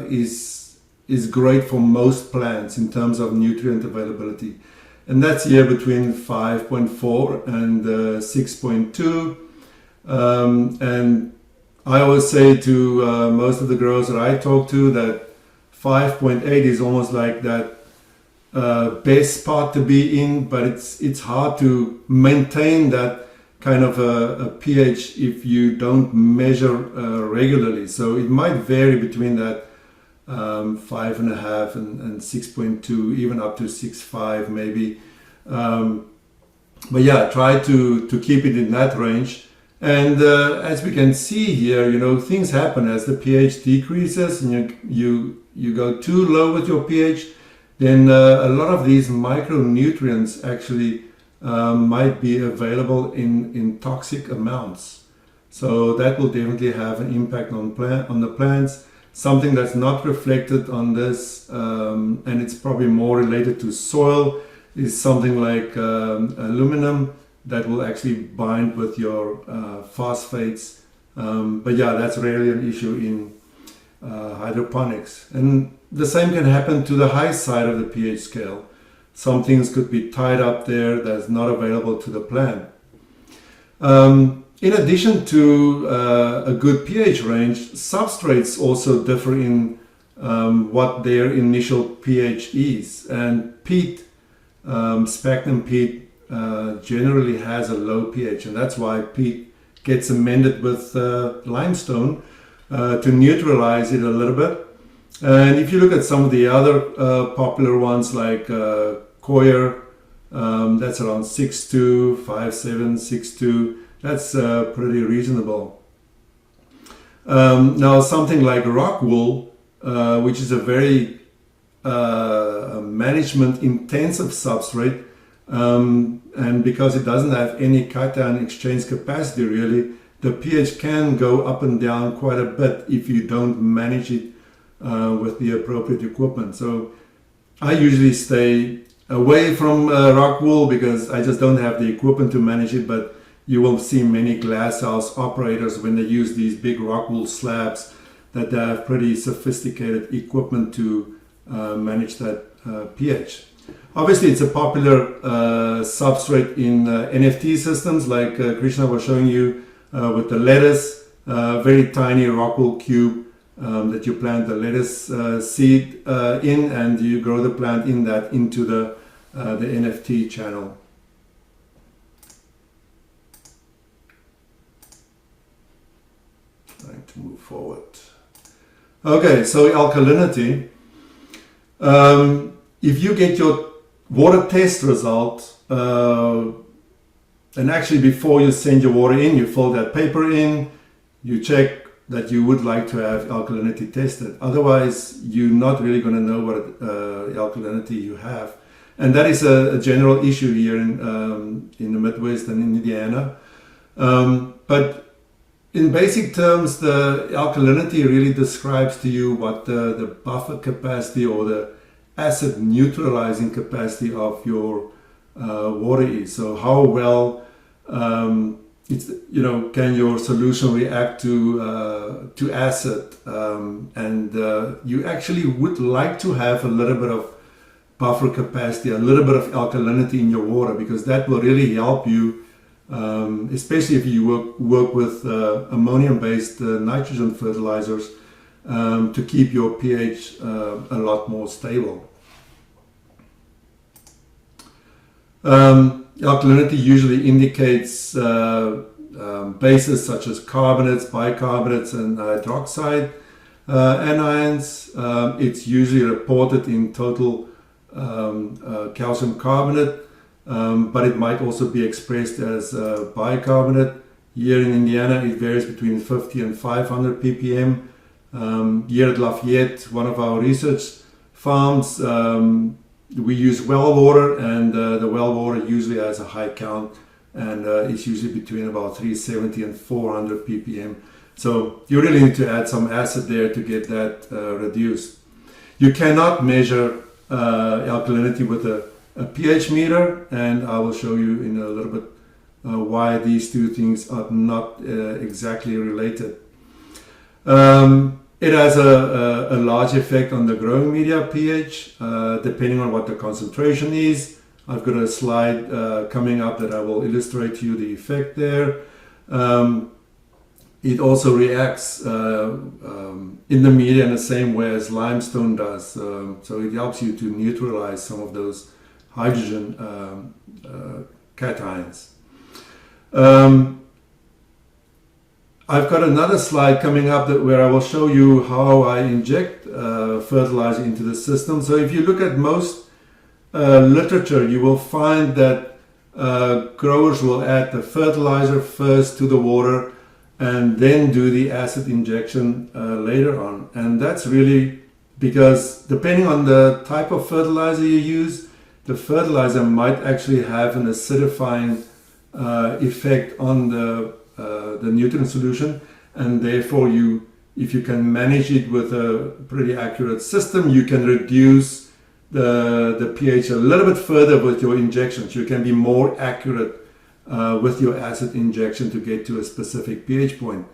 is great for most plants in terms of nutrient availability, and that's here between 5.4 and 6.2. And I always say to most of the growers that I talk to that 5.8 is almost like that best spot to be in, but it's hard to maintain that kind of a pH if you don't measure regularly. So it might vary between that 5.5 and 6.2, even up to 6.5 maybe. But yeah, try to keep it in that range. And as we can see here, things happen as the pH decreases and you go too low with your pH. Then a lot of these micronutrients actually might be available in toxic amounts. So that will definitely have an impact on the plants. Something that's not reflected on this, and it's probably more related to soil, is something like aluminum that will actually bind with your phosphates. But yeah, that's rarely an issue in hydroponics. And the same can happen to the high side of the pH scale. Some things could be tied up there that's not available to the plant. In addition to a good pH range, substrates also differ in what their initial pH is. And peat, sphagnum peat, generally has a low pH, and that's why peat gets amended with limestone to neutralize it a little bit. And if you look at some of the other popular ones like coir, that's around 6.2, 5.7, 6.2. That's pretty reasonable. Now something like rock wool, which is a very management intensive substrate, and because it doesn't have any cation exchange capacity really, the pH can go up and down quite a bit if you don't manage it with the appropriate equipment. So I usually stay away from rock wool because I just don't have the equipment to manage it, but you will see many glasshouse operators when they use these big rock wool slabs that they have pretty sophisticated equipment to manage that pH. Obviously, it's a popular substrate in NFT systems like Krishna was showing you with the lettuce, very tiny rock wool cube that you plant the lettuce seed in, and you grow the plant in that into the NFT channel. Trying to move forward. Okay, so alkalinity. If you get your water test result, and actually before you send your water in, you fill that paper in, you check that you would like to have alkalinity tested. Otherwise, you're not really going to know what alkalinity you have. And that is a general issue here in the Midwest and in Indiana. But in basic terms, the alkalinity really describes to you what the buffer capacity or the acid neutralizing capacity of your water is. So how well can your solution react to acid, and you actually would like to have a little bit of buffer capacity, a little bit of alkalinity in your water, because that will really help you, especially if you work with ammonium-based nitrogen fertilizers, to keep your pH a lot more stable. Alkalinity usually indicates bases such as carbonates, bicarbonates, and hydroxide anions. It's usually reported in total calcium carbonate, but it might also be expressed as bicarbonate. Here in Indiana, it varies between 50 and 500 ppm. Here at Lafayette, one of our research farms, we use well water, and the well water usually has a high count, and it's usually between about 370 and 400 ppm. So you really need to add some acid there to get that reduced. You cannot measure alkalinity with a pH meter, and I will show you in a little bit why these two things are not exactly related. It has a large effect on the growing media pH, depending on what the concentration is. I've got a slide coming up that I will illustrate to you the effect there. It also reacts in the media in the same way as limestone does. So it helps you to neutralize some of those hydrogen cations. I've got another slide coming up where I will show you how I inject fertilizer into the system. So if you look at most literature, you will find that growers will add the fertilizer first to the water and then do the acid injection later on. And that's really because depending on the type of fertilizer you use, the fertilizer might actually have an acidifying effect on the nutrient solution, and therefore if you can manage it with a pretty accurate system, you can reduce the pH a little bit further with your injections. You can be more accurate with your acid injection to get to a specific pH point.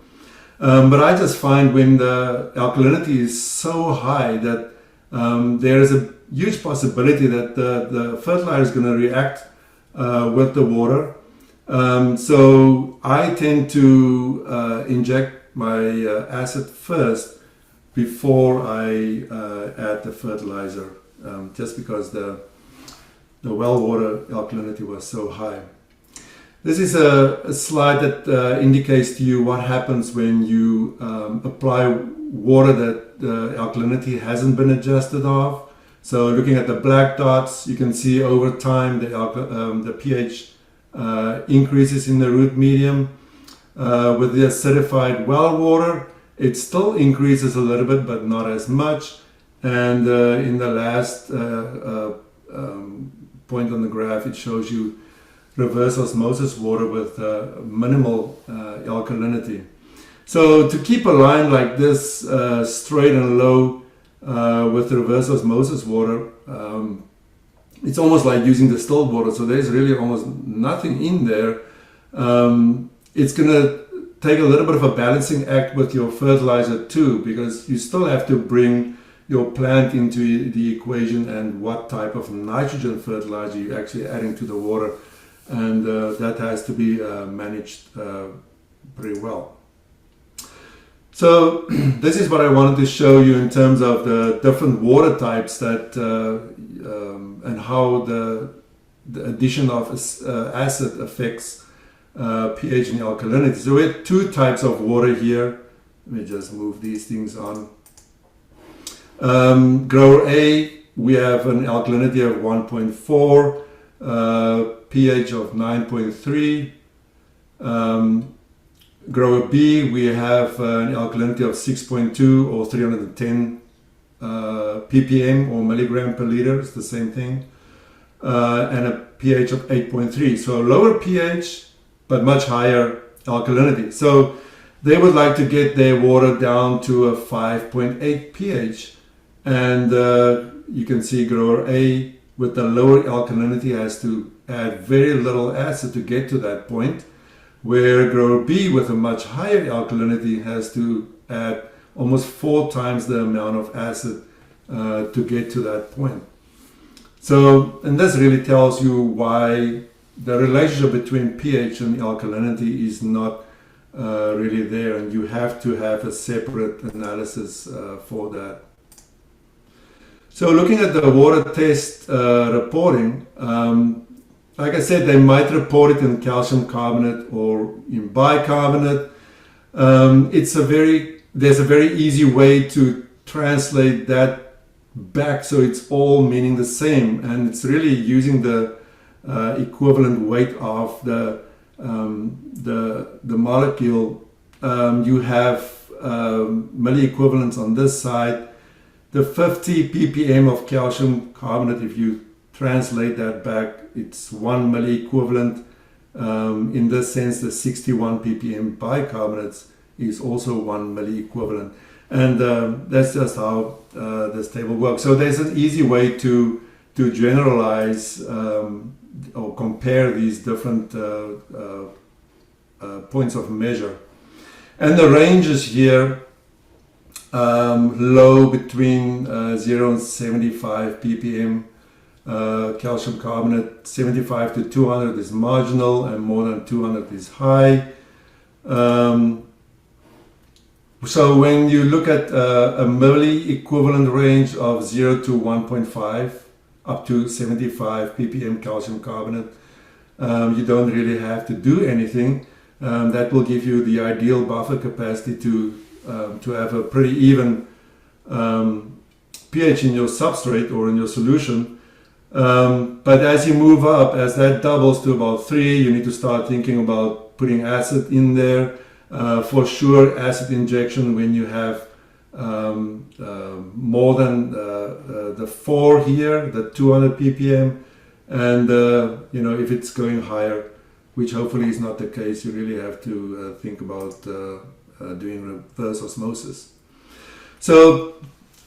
But I just find when the alkalinity is so high that there is a huge possibility that the fertilizer is going to react with the water. So I tend to inject my acid first before I add the fertilizer, just because the well water alkalinity was so high. This is a slide that indicates to you what happens when you apply water that the alkalinity hasn't been adjusted of. So looking at the black dots, you can see over time the pH increases in the root medium. With the acidified well water, it still increases a little bit, but not as much. And in the last point on the graph, it shows you reverse osmosis water with minimal alkalinity. So to keep a line like this straight and low with reverse osmosis water, it's almost like using distilled water. So there's really almost nothing in there. It's going to take a little bit of a balancing act with your fertilizer too, because you still have to bring your plant into the equation and what type of nitrogen fertilizer you're actually adding to the water. And that has to be managed pretty well. So this is what I wanted to show you in terms of the different water types that and how the addition of acid affects pH and alkalinity. So we have two types of water here. Let me just move these things on. Grower A, we have an alkalinity of 1.4, pH of 9.3. Grower B, we have an alkalinity of 6.2 or 310 ppm or milligram per liter. It's the same thing. and a pH of 8.3. So a lower pH, but much higher alkalinity. So they would like to get their water down to a 5.8 pH. And you can see grower A with the lower alkalinity has to add very little acid to get to that point, where grower B with a much higher alkalinity has to add almost 4 times the amount of acid to get to that point. So, and this really tells you why the relationship between pH and alkalinity is not really there, and you have to have a separate analysis for that. So looking at the water test reporting, like I said, they might report it in calcium carbonate or in bicarbonate. There's a very easy way to translate that back so it's all meaning the same, and it's really using the equivalent weight of the molecule. You have milliequivalents on this side. The 50 ppm of calcium carbonate, if you translate that back, it's 1 milliequivalent. In this sense, the 61 ppm bicarbonates is also 1 milliequivalent. And that's just how this table works. So there's an easy way to generalize or compare these different points of measure. And the ranges here, low between 0 and 75 ppm calcium carbonate, 75 to 200 is marginal, and more than 200 is high. So when you look at a milliequivalent range of 0 to 1.5 up to 75 ppm calcium carbonate, you don't really have to do anything. That will give you the ideal buffer capacity to have a pretty even pH in your substrate or in your solution. But as you move up, as that doubles to about 3, you need to start thinking about putting acid in there. For sure, acid injection when you have more than the 4 here, the 200 ppm, and if it's going higher, which hopefully is not the case, you really have to think about doing reverse osmosis. So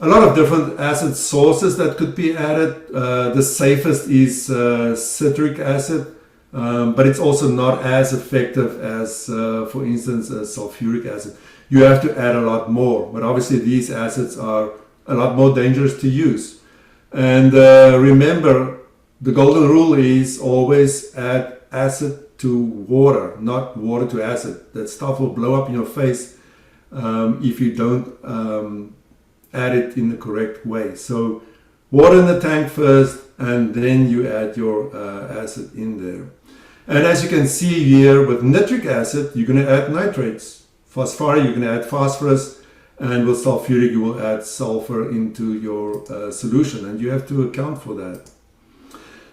a lot of different acid sources that could be added. The safest is citric acid. But it's also not as effective as, for instance, sulfuric acid. You have to add a lot more, but obviously these acids are a lot more dangerous to use. And remember, the golden rule is always add acid to water, not water to acid. That stuff will blow up in your face if you don't add it in the correct way. So water in the tank first, and then you add your acid in there. And as you can see here, with nitric acid, you're going to add nitrates. Phosphoric, you're going to add phosphorus. And with sulfuric, you will add sulfur into your solution. And you have to account for that.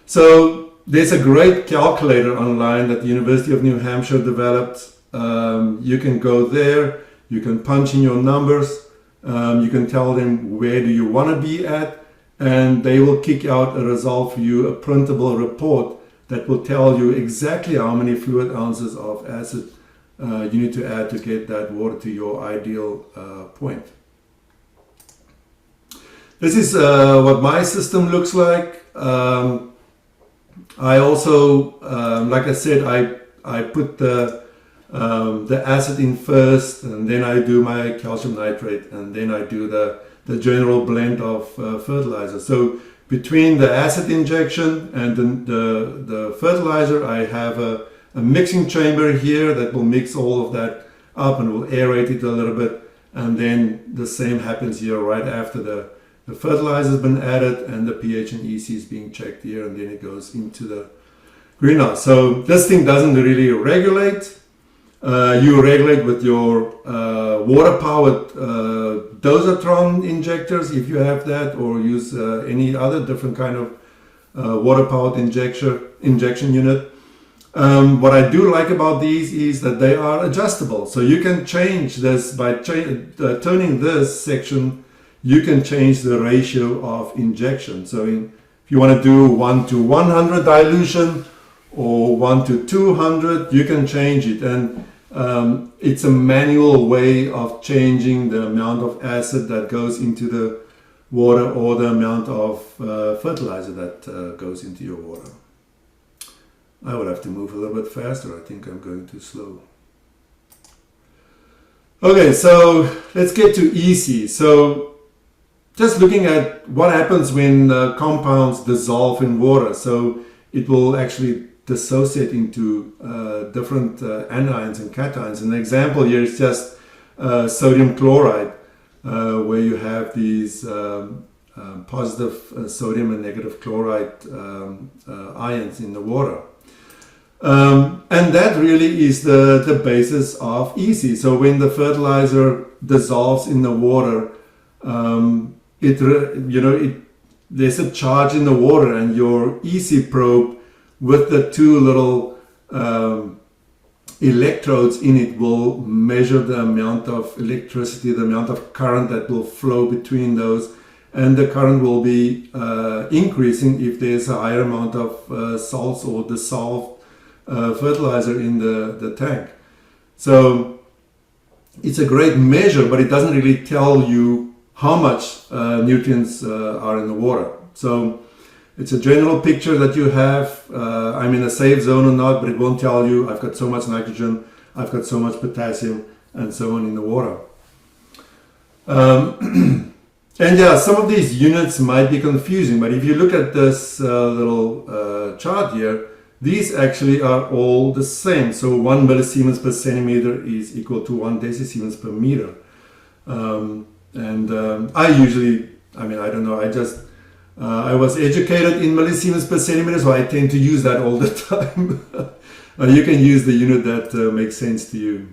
So there's a great calculator online that the University of New Hampshire developed. You can go there. You can punch in your numbers. You can tell them where do you want to be at. And they will kick out a result for you, a printable report that will tell you exactly how many fluid ounces of acid you need to add to get that water to your ideal point. This is what my system looks like. I also, like I said, I put the acid in first, and then I do my calcium nitrate, and then I do the general blend of fertilizer. So between the acid injection and the fertilizer, I have a mixing chamber here that will mix all of that up and will aerate it a little bit. And then the same happens here right after the fertilizer has been added and the pH and EC is being checked here, and then it goes into the greenhouse. So this thing doesn't really regulate. You regulate with your water-powered dosatron injectors if you have that, or use any other different kind of water-powered injection unit. What I do like about these is that they are adjustable. So you can change this by turning this section. You can change the ratio of injection. So if If you want to do 1 to 100 dilution or 1 to 200, you can change it. And it's a manual way of changing the amount of acid that goes into the water or the amount of fertilizer that goes into your water. I would have to move a little bit faster. I think I'm going too slow. Okay, so let's get to easy. So just looking at what happens when compounds dissolve in water. So it will actually dissociate into different anions and cations. An example here is just sodium chloride, where you have these positive sodium and negative chloride ions in the water. And that really is the basis of easy. So when the fertilizer dissolves in the water, there's a charge in the water, and your easy probe with the two little electrodes in it will measure the amount of electricity, the amount of current that will flow between those, and the current will be increasing if there's a higher amount of salts or dissolved fertilizer in the tank. So it's a great measure, but it doesn't really tell you how much nutrients are in the water. So it's a general picture that you have. I'm in a safe zone or not, but it won't tell you I've got so much nitrogen, I've got so much potassium, and so on in the water. And yeah, some of these units might be confusing, but if you look at this little chart here, these actually are all the same. So 1 millisiemens per centimeter is equal to 1 decisiemens per meter. I usually, I don't know, I was educated in millisiemens per centimeter, so I tend to use that all the time. You can use the unit that makes sense to you.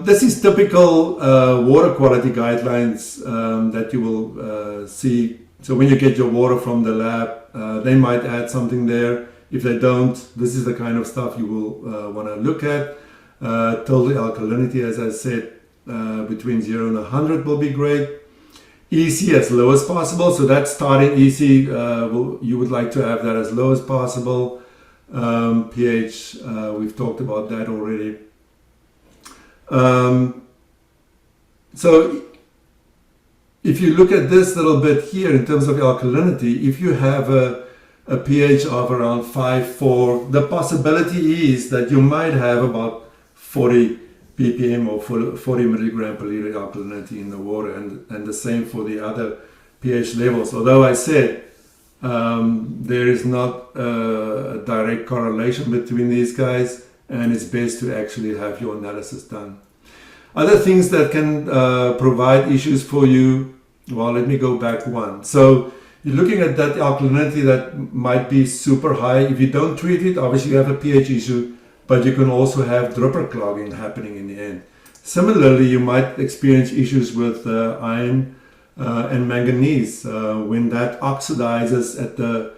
This is typical water quality guidelines that you will see. So when you get your water from the lab, they might add something there. If they don't, this is the kind of stuff you will want to look at. Total alkalinity, as I said, between 0 and 100 will be great. EC as low as possible, so that's starting EC. You would like to have that as low as possible. pH, we've talked about that already. So if you look at this little bit here in terms of alkalinity, if you have a pH of around 5.4, the possibility is that you might have about 40 ppm or 40 milligram per liter alkalinity in the water, and the same for the other pH levels. Although I said there is not a direct correlation between these guys, and it's best to actually have your analysis done. Other things that can provide issues for you, well, let me go back one. So you're looking at that alkalinity that might be super high. If you don't treat it, obviously you have a pH issue, but you can also have dripper clogging happening in the end. Similarly, you might experience issues with iron and manganese. When that oxidizes at the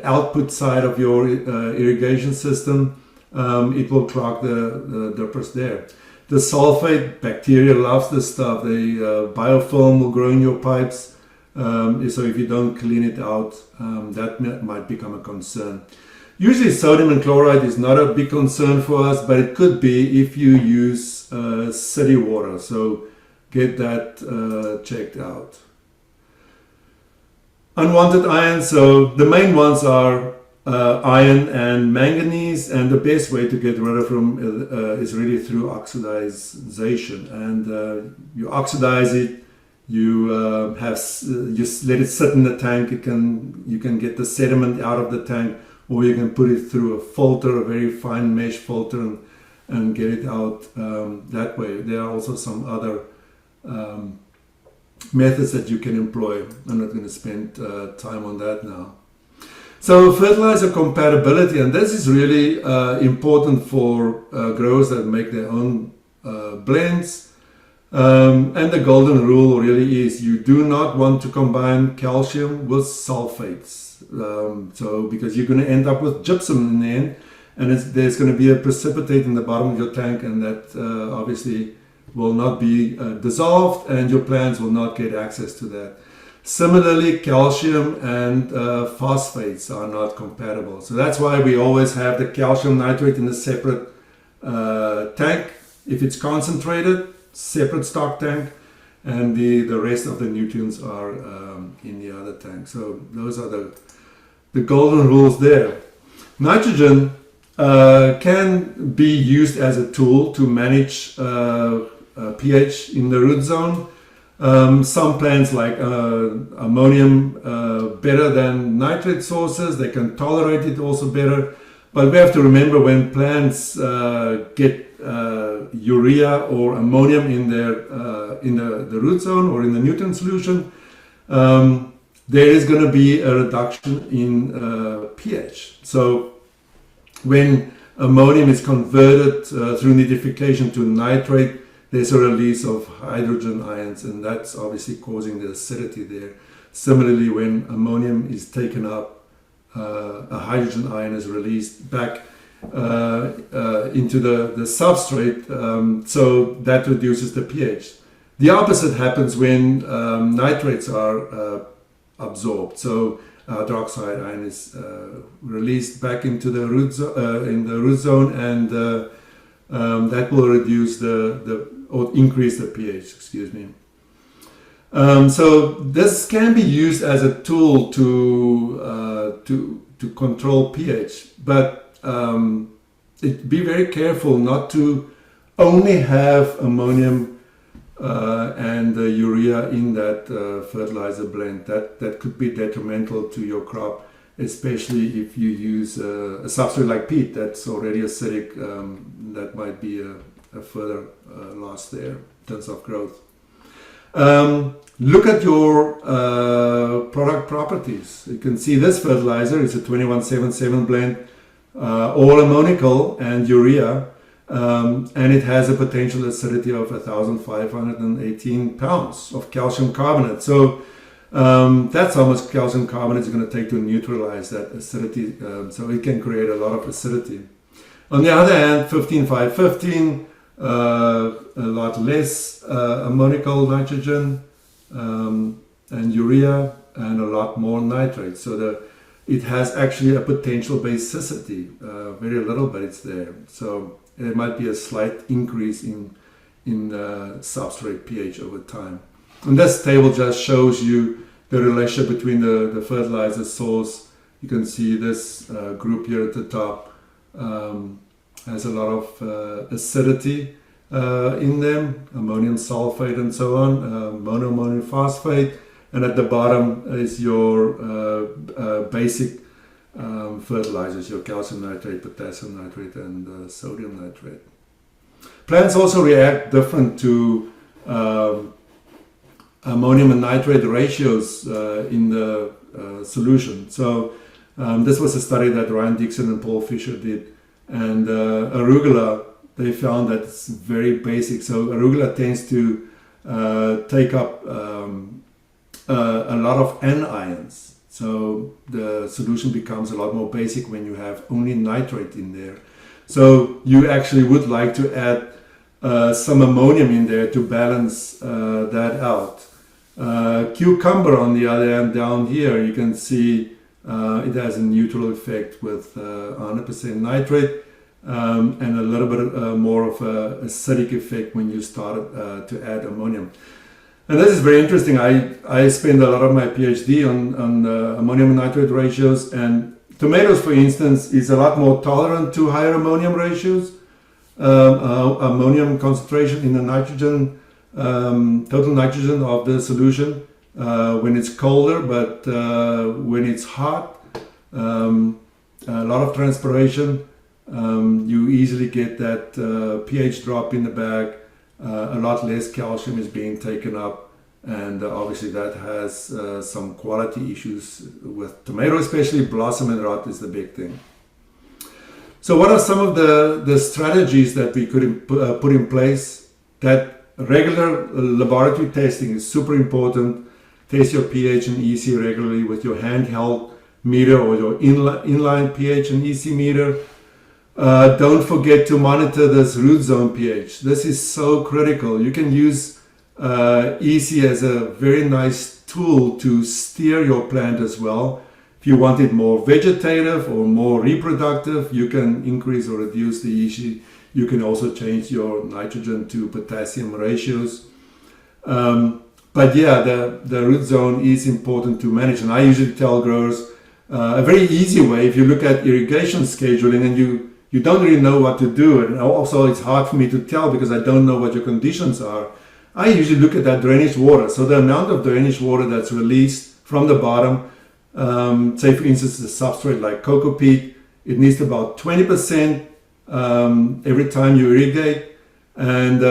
output side of your irrigation system, it will clog the drippers there. The sulfate, bacteria loves this stuff. The biofilm will grow in your pipes. So if you don't clean it out, that might become a concern. Usually sodium and chloride is not a big concern for us, but it could be if you use city water. So get that checked out. Unwanted ions, so the main ones are iron and manganese, and the best way to get rid of them is really through oxidization. And you oxidize it, you just let it sit in the tank. You can get the sediment out of the tank, or you can put it through a filter, a very fine mesh filter, and get it out that way. There are also some other methods that you can employ. I'm not going to spend time on that now. So fertilizer compatibility, and this is really important for growers that make their own blends. And the golden rule really is you do not want to combine calcium with sulfates. So because you're going to end up with gypsum in the end, and there's going to be a precipitate in the bottom of your tank, and that obviously will not be dissolved, and your plants will not get access to that. Similarly, calcium and phosphates are not compatible. So that's why we always have the calcium nitrate in a separate tank. If it's concentrated, separate stock tank, and the rest of the nutrients are in the other tank. So those are the golden rules there. Nitrogen can be used as a tool to manage pH in the root zone. Some plants like ammonium better than nitrate sources. They can tolerate it also better. But we have to remember when plants get urea or ammonium in the root zone or in the nutrient solution, there is going to be a reduction in pH. So when ammonium is converted through nitrification to nitrate, there's a release of hydrogen ions, and that's obviously causing the acidity there. Similarly, when ammonium is taken up, a hydrogen ion is released back into the substrate, so that reduces the pH. The opposite happens when nitrates are absorbed. So hydroxide ion is released back into the root zone, and that will reduce or increase the pH. Excuse me. So this can be used as a tool to control pH, but be very careful not to only have ammonium and urea in that fertilizer blend. That could be detrimental to your crop, especially if you use a substrate like peat that's already acidic. That might be a further loss there in terms of growth. Look at your product properties. You can see this fertilizer is a 2177 blend, all ammoniacal and urea, and it has a potential acidity of 1,518 pounds of calcium carbonate. So that's how much calcium carbonate is going to take to neutralize that acidity. So it can create a lot of acidity. On the other hand, 15515, a lot less ammoniacal nitrogen and urea, and a lot more nitrate. So it has actually a potential basicity, very little, but it's there. So there might be a slight increase in substrate pH over time. And this table just shows you the relationship between the fertilizer source. You can see this group here at the top has a lot of acidity in them, ammonium sulfate and so on, monoammonium phosphate, and at the bottom is your basic fertilizers, your calcium nitrate, potassium nitrate, and sodium nitrate. Plants also react different to ammonium and nitrate ratios in the solution. So this was a study that Ryan Dixon and Paul Fisher did, and arugula, they found that it's very basic. So arugula tends to take up a lot of anions. So the solution becomes a lot more basic when you have only nitrate in there. So you actually would like to add some ammonium in there to balance that out. Cucumber, on the other hand, down here, you can see it has a neutral effect with 100% nitrate. And a little bit more of a acidic effect when you start to add ammonium. And this is very interesting. I spend a lot of my PhD on ammonium and nitrate ratios, and tomatoes, for instance, is a lot more tolerant to higher ammonium ratios, ammonium concentration in the nitrogen, total nitrogen of the solution when it's colder, but when it's hot, a lot of transpiration. You easily get that pH drop in the bag, a lot less calcium is being taken up, and obviously that has some quality issues with tomato, especially blossom and rot is the big thing. So what are some of the strategies that we could put in place? That regular laboratory testing is super important. Test your pH and EC regularly with your handheld meter or your inline pH and EC meter. Don't forget to monitor this root zone pH. This is so critical. You can use EC as a very nice tool to steer your plant as well. If you want it more vegetative or more reproductive, you can increase or reduce the EC. You can also change your nitrogen to potassium ratios. But yeah, the root zone is important to manage. And I usually tell growers a very easy way, if you look at irrigation scheduling and you don't really know what to do, and also it's hard for me to tell because I don't know what your conditions are, I usually look at that drainage water. So the amount of drainage water that's released from the bottom, say for instance the substrate like cocoa peat, it needs about 20% every time you irrigate. And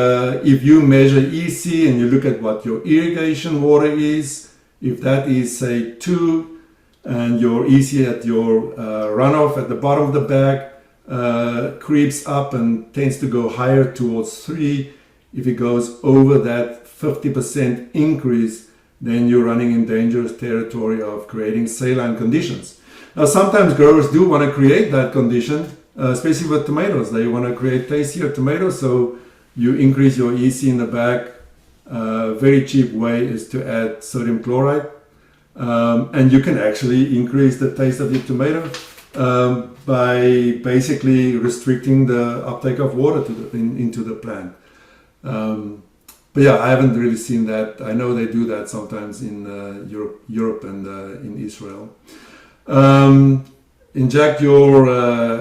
if you measure EC and you look at what your irrigation water is, if that is say 2 and your EC at your runoff at the bottom of the bag creeps up and tends to go higher towards 3, if it goes over that 50% increase, then you're running in dangerous territory of creating saline conditions. Now sometimes growers do want to create that condition, especially with tomatoes. They want to create tastier tomatoes, so you increase your EC in the bag. Very cheap way is to add sodium chloride. And you can actually increase the taste of your tomato by basically restricting the uptake of water into the plant. But yeah, I haven't really seen that. I know they do that sometimes in Europe and in Israel. Inject your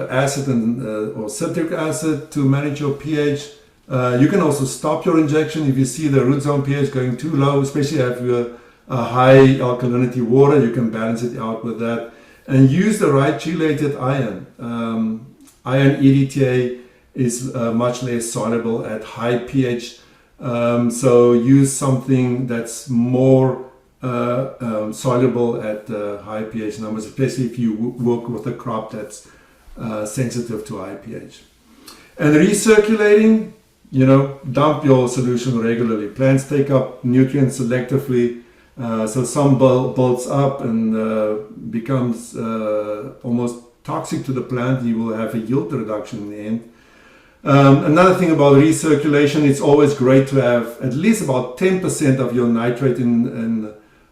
acid or citric acid to manage your pH. You can also stop your injection if you see the root zone pH going too low, especially if you a high alkalinity water. You can balance it out with that and use the right chelated iron. Iron EDTA is much less soluble at high pH, so use something that's more soluble at high pH numbers, especially if you work with a crop that's sensitive to high pH. And recirculating, dump your solution regularly. Plants take up nutrients selectively. So some builds up and becomes almost toxic to the plant. You will have a yield reduction in the end. Another thing about recirculation, it's always great to have at least about 10% of your nitrate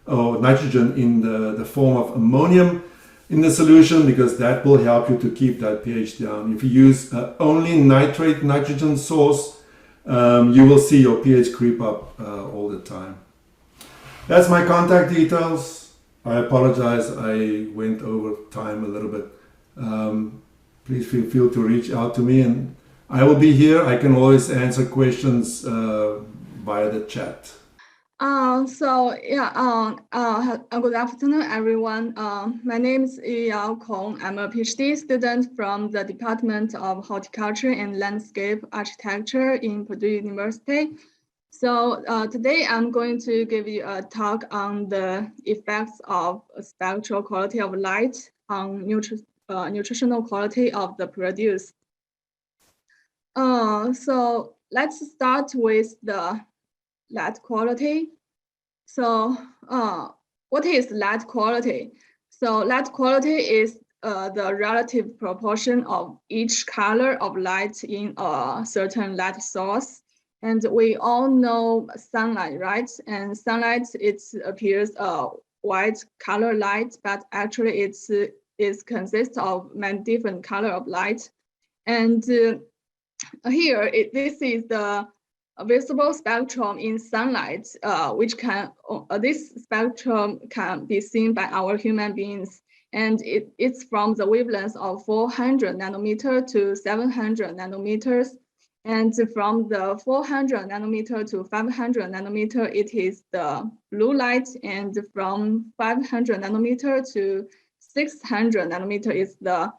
or nitrogen in the form of ammonium in the solution, because that will help you to keep that pH down. If you use only nitrogen source, you will see your pH creep up all the time. That's my contact details. I apologize, I went over time a little bit. Please feel free to reach out to me, and I will be here. I can always answer questions via the chat. Good afternoon, everyone. My name is Yuyao. I'm a PhD student from the Department of Horticulture and Landscape Architecture in Purdue University. So today I'm going to give you a talk on the effects of spectral quality of light on nutritional quality of the produce. So let's start with the light quality. So what is light quality? So light quality is the relative proportion of each color of light in a certain light source. And we all know sunlight, right? And sunlight, it appears white color light, but actually it consists of many different color of light. And here, this is the visible spectrum in sunlight, which this spectrum can be seen by our human beings. And it's from the wavelength of 400 nanometer to 700 nanometers. And from the 400 nanometer to 500 nanometer, it is the blue light. And from 500 nanometer to 600 nanometer is the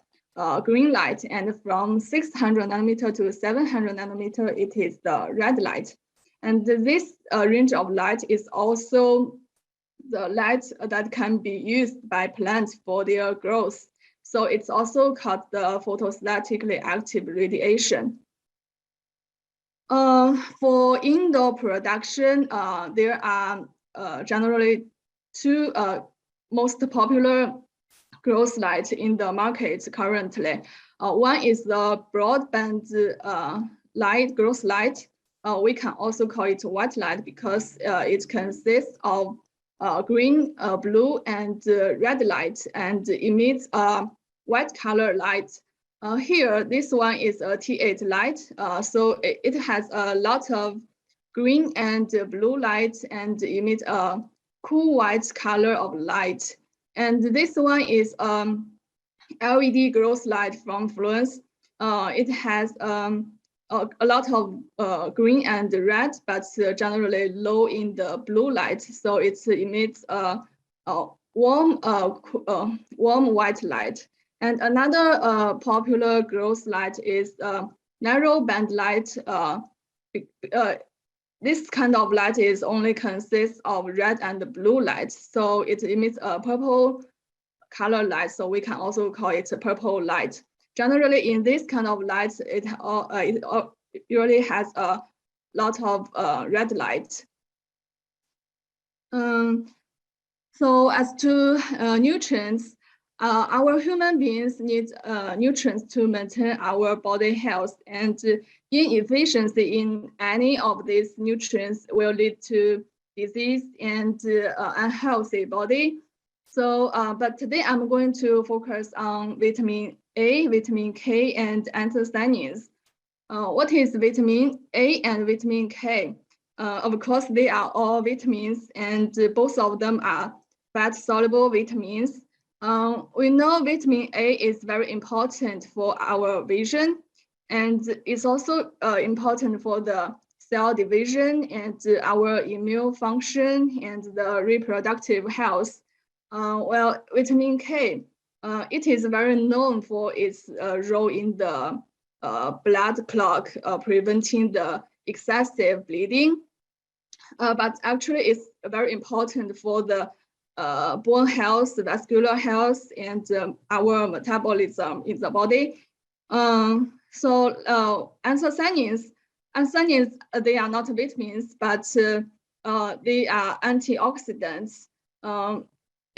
green light. And from 600 nanometer to 700 nanometer, it is the red light. And this range of light is also the light that can be used by plants for their growth. So it's also called the photostatically active radiation. For indoor production, there are generally two most popular growth lights in the market currently. One is the broadband light, growth light. we can also call it white light because it consists of green, blue, and red light, and emits white color light. Here, this one is a T8 light, so it has a lot of green and blue light and emits a cool white color of light. And this one is LED growth light from Fluence. It has a lot of green and red, but generally low in the blue light. So it emits a warm white light. And another popular growth light is narrow band light. This kind of light is only consists of red and blue light. So it emits a purple color light. So we can also call it a purple light. Generally, in this kind of lights, it usually has a lot of red light. So as to nutrients, our human beings need nutrients to maintain our body health, and inefficiency in any of these nutrients will lead to disease and unhealthy body. So, but today I'm going to focus on vitamin A, vitamin K, and anthocyanins. What is vitamin A and vitamin K? Of course, they are all vitamins, and both of them are fat-soluble vitamins. We know vitamin A is very important for our vision, and it's also important for the cell division and our immune function and the reproductive health. Well, vitamin K, it is very known for its role in the blood clot, preventing the excessive bleeding. But actually, it's very important for the bone health, vascular health, and our metabolism in the body. So anthocyanins, they are not vitamins, but they are antioxidants.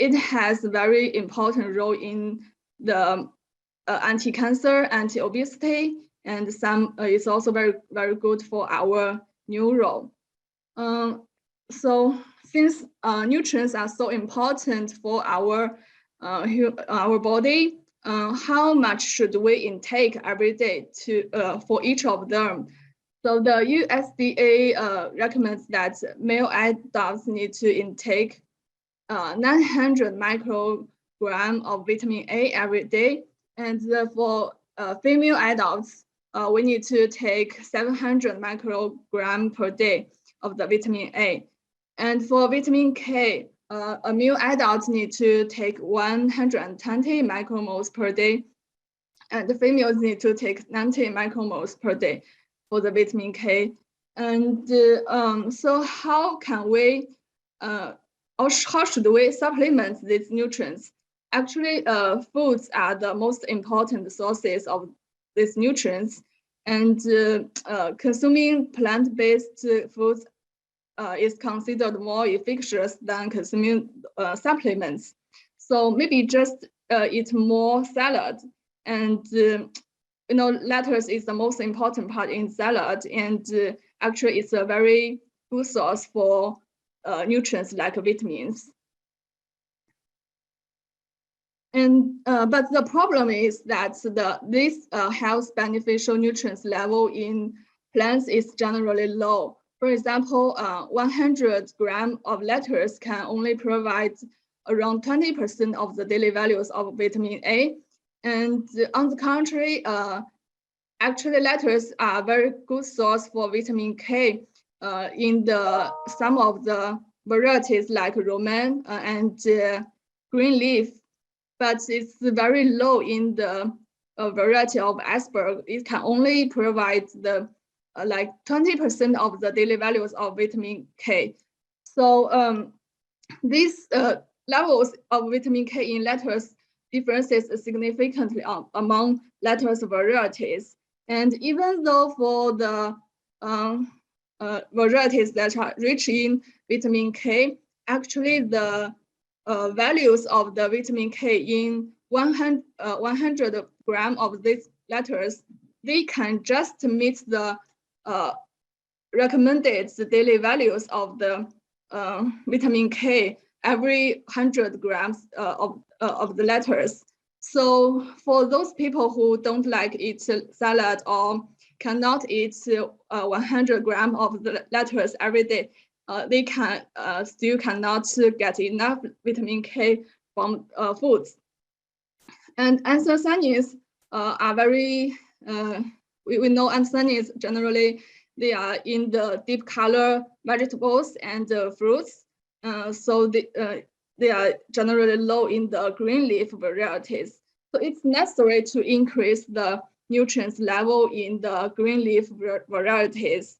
It has a very important role in the anti-cancer, anti-obesity, and some it's also very, very good for our neuro. So since nutrients are so important for our body, how much should we intake every day for each of them? So the USDA recommends that male adults need to intake 900 microgram of vitamin A every day, and for female adults, we need to take 700 microgram per day of the vitamin A. And for vitamin K, a male adult needs to take 120 micromoles per day, and the females need to take 90 micromoles per day for the vitamin K. And so how can we, or how should we supplement these nutrients? Actually, foods are the most important sources of these nutrients, and consuming plant-based foods is considered more efficacious than consuming supplements. So maybe just eat more salad, and lettuce is the most important part in salad, and actually it's a very good source for nutrients like vitamins. And but the problem is that this health beneficial nutrients level in plants is generally low. For example, 100 grams of lettuce can only provide around 20% of the daily values of vitamin A. And on the contrary, actually lettuce are a very good source for vitamin K in some of the varieties like romaine and green leaf, but it's very low in the variety of iceberg. It can only provide the like 20% of the daily values of vitamin K. So these levels of vitamin K in lettuce differences significantly among lettuce varieties. And even though for the varieties that are rich in vitamin K, actually the values of the vitamin K in 100 grams of this lettuce, they can just meet the recommended the daily values of the vitamin K every 100 grams of the lettuce. So for those people who don't like eat salad or cannot eat 100 grams of the lettuce every day, they can still cannot get enough vitamin K from foods. And anthocyanins are very, we know anthocyanins generally, they are in the deep color vegetables and fruits. So they are generally low in the green leaf varieties. So it's necessary to increase the nutrients level in the green leaf varieties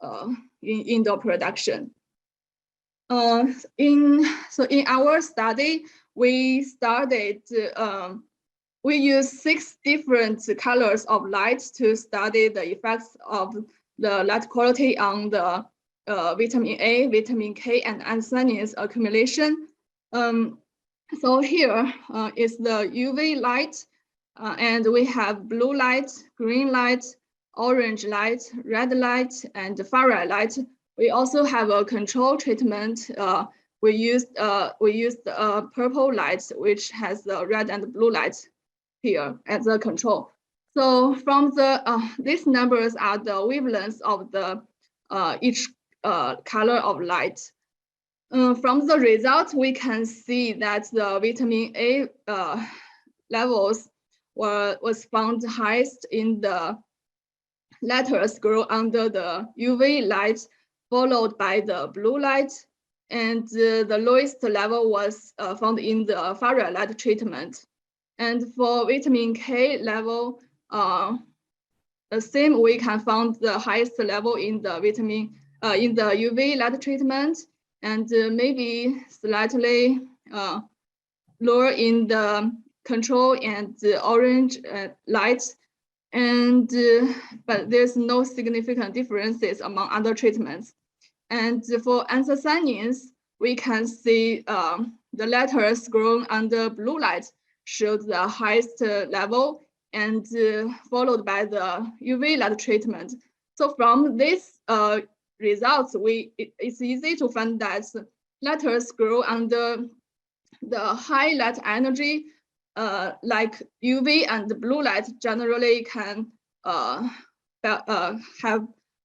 in indoor production. In our study, we started, we used 6 different colors of light to study the effects of the light quality on the vitamin A, vitamin K, and anthocyanins accumulation. So here is the UV light, and we have blue light, green light, orange light, red light, and far light. We also have a control treatment. We used purple light, which has the red and blue light here as a control. So from the these numbers are the wavelengths of the each color of light. From the result, we can see that the vitamin A levels was found highest in the lettuce grow under the UV light, followed by the blue light, and the lowest level was found in the far light treatment. And for vitamin K level, the same we can find the highest level in the in the UV light treatment, and maybe slightly lower in the control and the orange light. And but there's no significant differences among other treatments. And for anthocyanins, we can see the lettuce grown under blue light showed the highest level, and followed by the UV light treatment. So from these results, it's easy to find that lettuce grow under the high light energy, like UV and blue light generally can have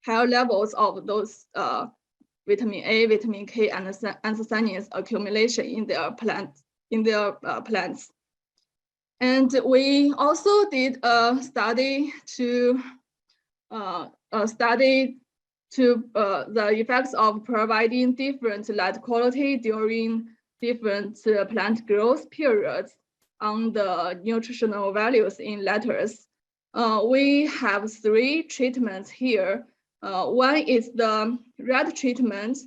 higher levels of those vitamin A, vitamin K, and anthocyanins accumulation in their plants. And we also did a study to the effects of providing different light quality during different plant growth periods on the nutritional values in lettuce. We have 3 treatments here. One is the red treatment,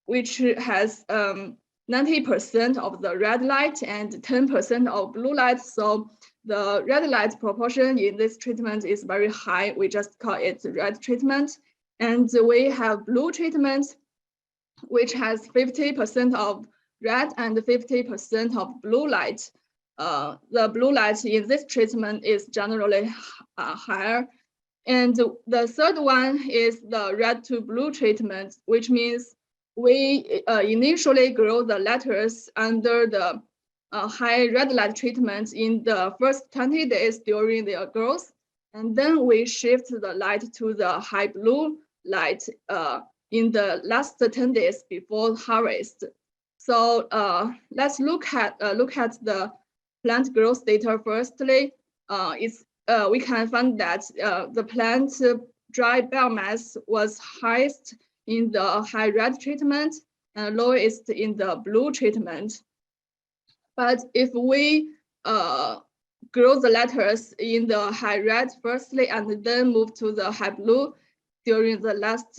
which has 90% of the red light and 10% of blue light. So the red light proportion in this treatment is very high. We just call it red treatment. And we have blue treatment, which has 50% of red and 50% of blue light. The blue light in this treatment is generally higher. And the third one is the red to blue treatment, which means we initially grow the lettuce under the high red light treatment in the first 20 days during their growth. And then we shift the light to the high blue light in the last 10 days before harvest. So let's look at the plant growth data firstly. We can find that the plant dry biomass was highest in the high red treatment and lowest in the blue treatment. But if we grow the lettuce in the high red firstly and then move to the high blue during the last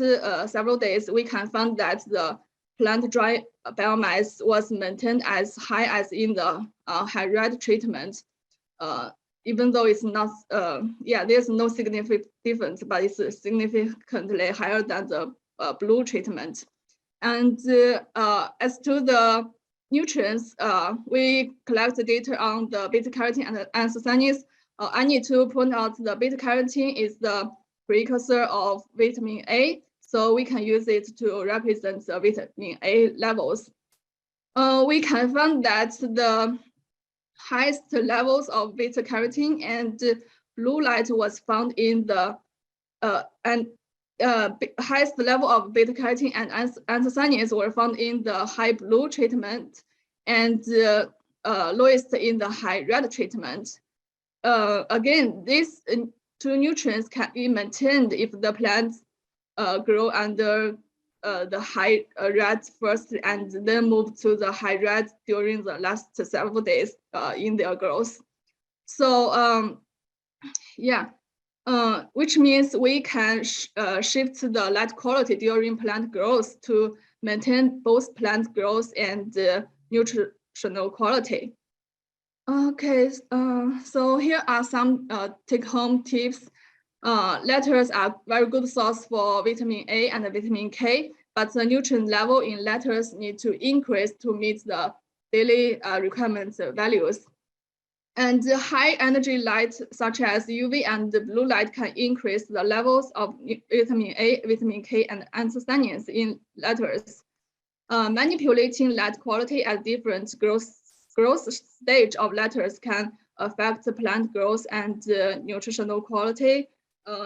several days, we can find that the plant dry biomass was maintained as high as in the high red treatment. Even though it's not, there's no significant difference, but it's significantly higher than the blue treatment. And as to the nutrients, we collect data on the beta carotene and anthocyanins. I need to point out the beta carotene is the precursor of vitamin A. So we can use it to represent the vitamin A levels. We can find that the highest levels of beta carotene and blue light was found in the highest level of beta carotene and anthocyanins were found in the high blue treatment and lowest in the high red treatment. Again, these two nutrients can be maintained if the plants grow under the high red first and then move to the high red during the last several days in their growth. So yeah, which means we can shift the light quality during plant growth to maintain both plant growth and nutritional quality. Okay, so here are some take-home tips. Lettuce are very good source for vitamin A and vitamin K, but the nutrient level in lettuce need to increase to meet the daily requirement values. And the high energy light, such as UV and blue light, can increase the levels of vitamin A, vitamin K, and anthocyanins in lettuce. Manipulating light quality at different growth stage of lettuce can affect the plant growth and nutritional quality.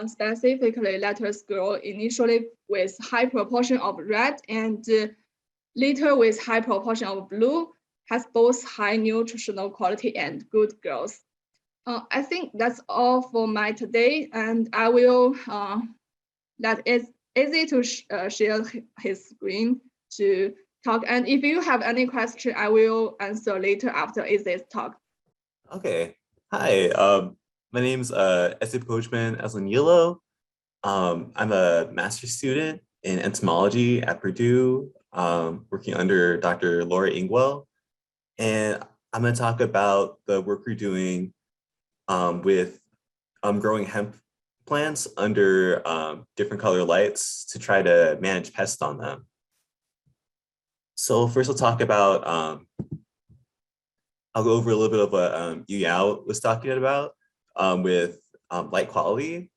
Specifically, lettuce grow initially with high proportion of red and later with high proportion of blue, has both high nutritional quality and good growth. I think that's all for my today, and I will let Izzy to share his screen to talk. And if you have any question, I will answer later after Izzy's talk. Okay. Hi. My name's Pojmann-Ezeonyilo. I'm a master's student in entomology at Purdue, working under Dr. Laura Ingwell. And I'm going to talk about the work we're doing with growing hemp plants under different color lights to try to manage pests on them. So first we'll talk about, I'll go over a little bit of what Yuyao was talking about with light quality.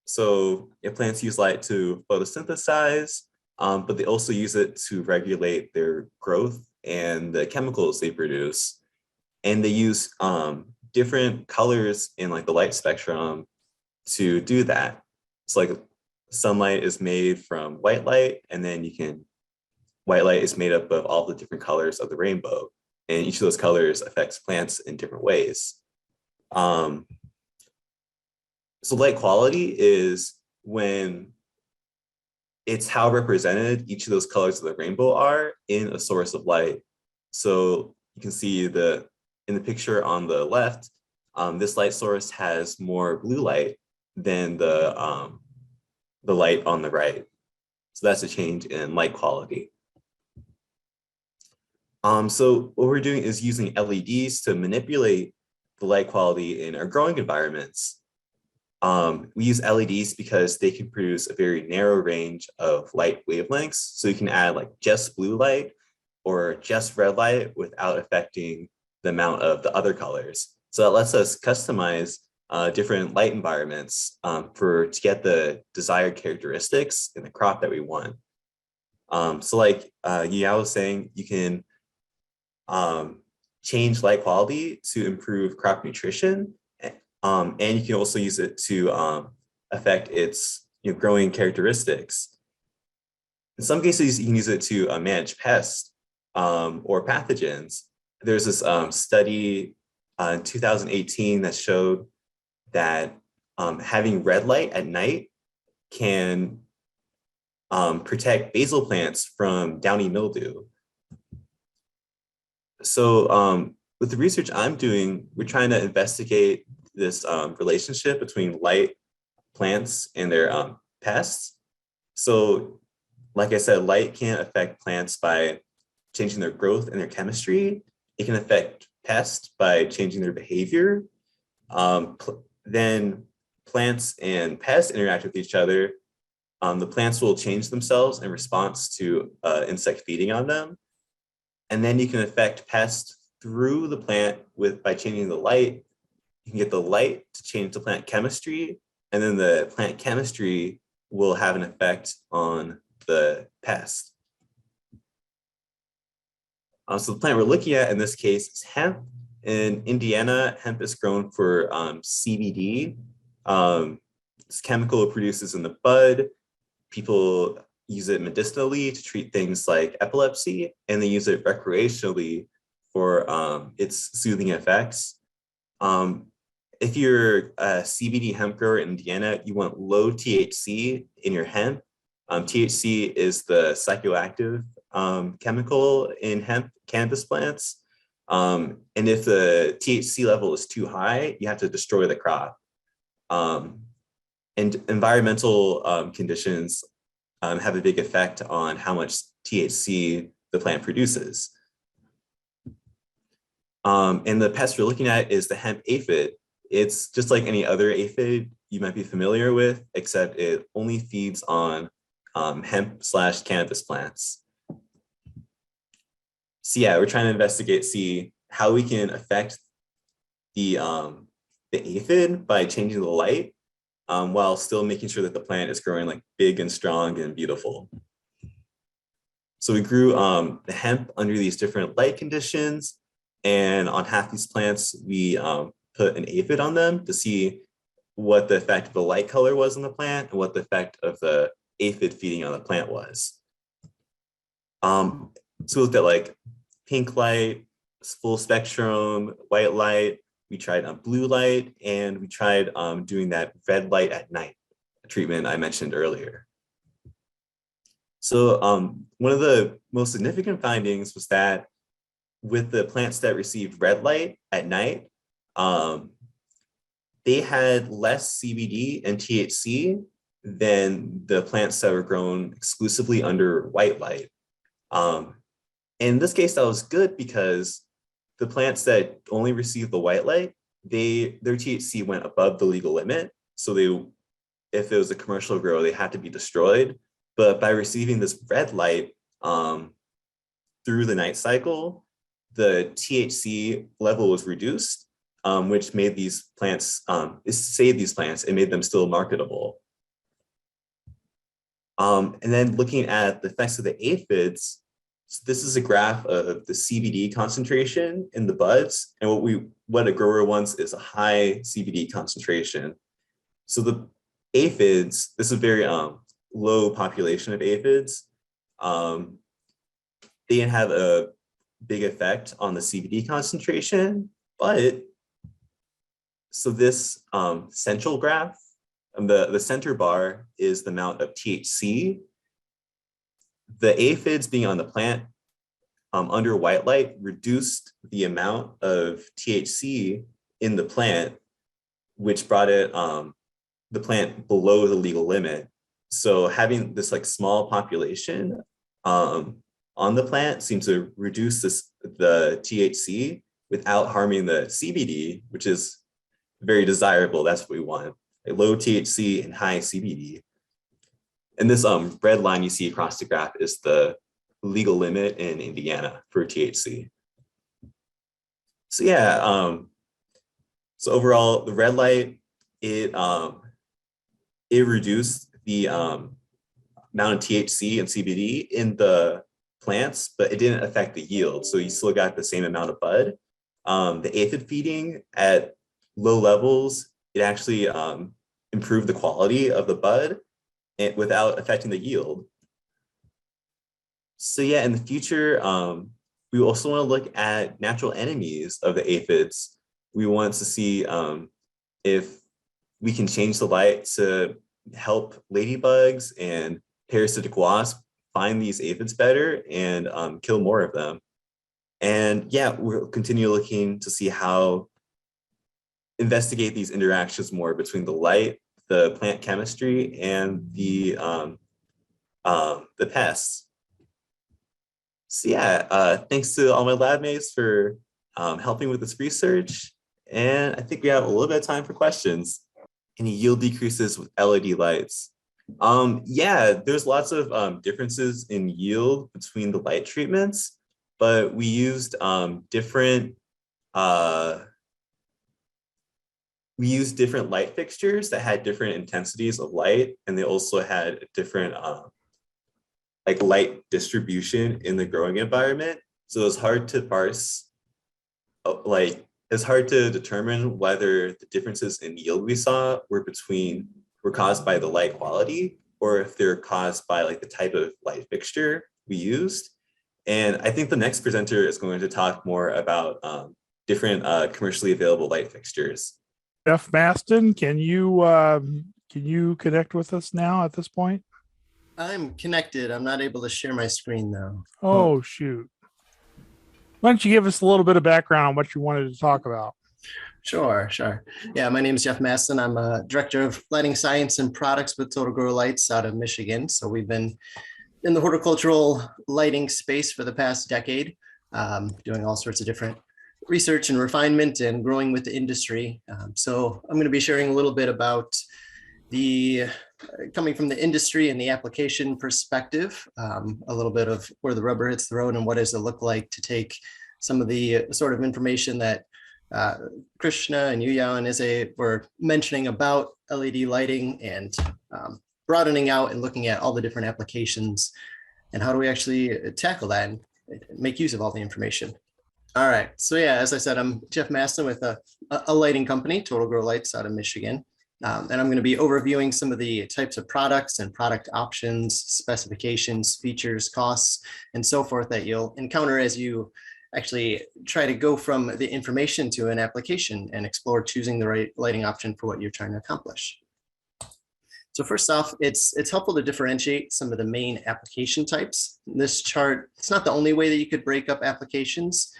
So plants use light to photosynthesize, but they also use it to regulate their growth and the chemicals they produce. And they use different colors in like the light spectrum to do that. It's like sunlight is made from white light, and then white light is made up of all the different colors of the rainbow. And each of those colors affects plants in different ways. So light quality is when it's how represented each of those colors of the rainbow are in a source of light. So you can see in the picture on the left, this light source has more blue light than the light on the right. So that's a change in light quality. So what we're doing is using LEDs to manipulate the light quality in our growing environments. We use LEDs because they can produce a very narrow range of light wavelengths. So you can add like just blue light or just red light without affecting the amount of the other colors. So that lets us customize different light environments to get the desired characteristics in the crop that we want. So like Yuyao was saying, you can change light quality to improve crop nutrition. And you can also use it to affect its growing characteristics. In some cases, you can use it to manage pests or pathogens. There's this study in 2018 that showed that having red light at night can protect basil plants from downy mildew. So with the research I'm doing, we're trying to investigate this relationship between light, plants, and their pests. So like I said, light can affect plants by changing their growth and their chemistry. It can affect pests by changing their behavior. Then plants and pests interact with each other. The plants will change themselves in response to insect feeding on them. And then you can affect pests through the plant by changing the light. You can get the light to change the plant chemistry, and then the plant chemistry will have an effect on the pest. So the plant we're looking at in this case is hemp. In Indiana, hemp is grown for CBD. This chemical it produces in the bud. People use it medicinally to treat things like epilepsy, and they use it recreationally for its soothing effects. If you're a CBD hemp grower in Indiana, you want low THC in your hemp. THC is the psychoactive chemical in hemp cannabis plants. And if the THC level is too high, you have to destroy the crop. And environmental conditions have a big effect on how much THC the plant produces. And the pest we're looking at is the hemp aphid. It's just like any other aphid you might be familiar with, except it only feeds on hemp/cannabis plants. So yeah, we're trying to investigate, see how we can affect the aphid by changing the light, while still making sure that the plant is growing like big and strong and beautiful. So we grew the hemp under these different light conditions, and on half these plants, we put an aphid on them to see what the effect of the light color was on the plant and what the effect of the aphid feeding on the plant was. So we looked at like pink light, full spectrum, white light. We tried blue light, and we tried doing that red light at night treatment I mentioned earlier. So one of the most significant findings was that with the plants that received red light at night, they had less CBD and THC than the plants that were grown exclusively under white light. In this case, that was good because the plants that only received the white light, their THC went above the legal limit. So if it was a commercial grow, they had to be destroyed. But by receiving this red light through the night cycle, the THC level was reduced, which made these plants, saved these plants and made them still marketable. And then looking at the effects of the aphids, so this is a graph of the CBD concentration in the buds, and what a grower wants is a high CBD concentration. So the aphids, this is a very low population of aphids. They didn't have a big effect on the CBD concentration, but so this central graph, the center bar is the amount of THC. The aphids being on the plant under white light reduced the amount of THC in the plant, which brought it the plant below the legal limit. So having this like small population on the plant seems to reduce the THC without harming the CBD, which is very desirable. That's what we want, a low THC and high CBD. And this red line you see across the graph is the legal limit in Indiana for THC. So yeah, so overall, the red light, it reduced the amount of THC and CBD in the plants, but it didn't affect the yield. So you still got the same amount of bud. The aphid feeding at low levels, it actually improved the quality of the bud without affecting the yield. So yeah, in the future, we also want to look at natural enemies of the aphids. We want to see if we can change the light to help ladybugs and parasitic wasps find these aphids better and kill more of them. And yeah, we'll continue looking to see how investigate these interactions more between the light, the plant chemistry, and the pests. So yeah, thanks to all my lab mates for helping with this research. And I think we have a little bit of time for questions. Any yield decreases with LED lights? Yeah, there's lots of differences in yield between the light treatments, but we used different we used different light fixtures that had different intensities of light, and they also had different like light distribution in the growing environment. So it's hard to parse, like it's hard to determine whether the differences in yield we saw were caused by the light quality, or if they're caused by like the type of light fixture we used. And I think the next presenter is going to talk more about different commercially available light fixtures. Jeff Mastin, can you connect with us now at this point? I'm connected. I'm not able to share my screen though. Oh, shoot. Why don't you give us a little bit of background on what you wanted to talk about? Sure. Yeah, my name is Jeff Mastin. I'm a director of lighting science and products with Total Grow Lights out of Michigan. So we've been in the horticultural lighting space for the past decade, doing all sorts of different research and refinement and growing with the industry. So I'm going to be sharing a little bit about coming from the industry and the application perspective, a little bit of where the rubber hits the road and what does it look like to take some of the sort of information that Krishna and Yuyao and Eze were mentioning about LED lighting and broadening out and looking at all the different applications and how do we actually tackle that and make use of all the information. All right, so yeah, as I said, I'm Jeff Mastin with a lighting company, Total Grow Lights out of Michigan. And I'm going to be overviewing some of the types of products and product options, specifications, features, costs, and so forth that you'll encounter as you actually try to go from the information to an application and explore choosing the right lighting option for what you're trying to accomplish. So first off, it's helpful to differentiate some of the main application types. This chart, it's not the only way that you could break up applications.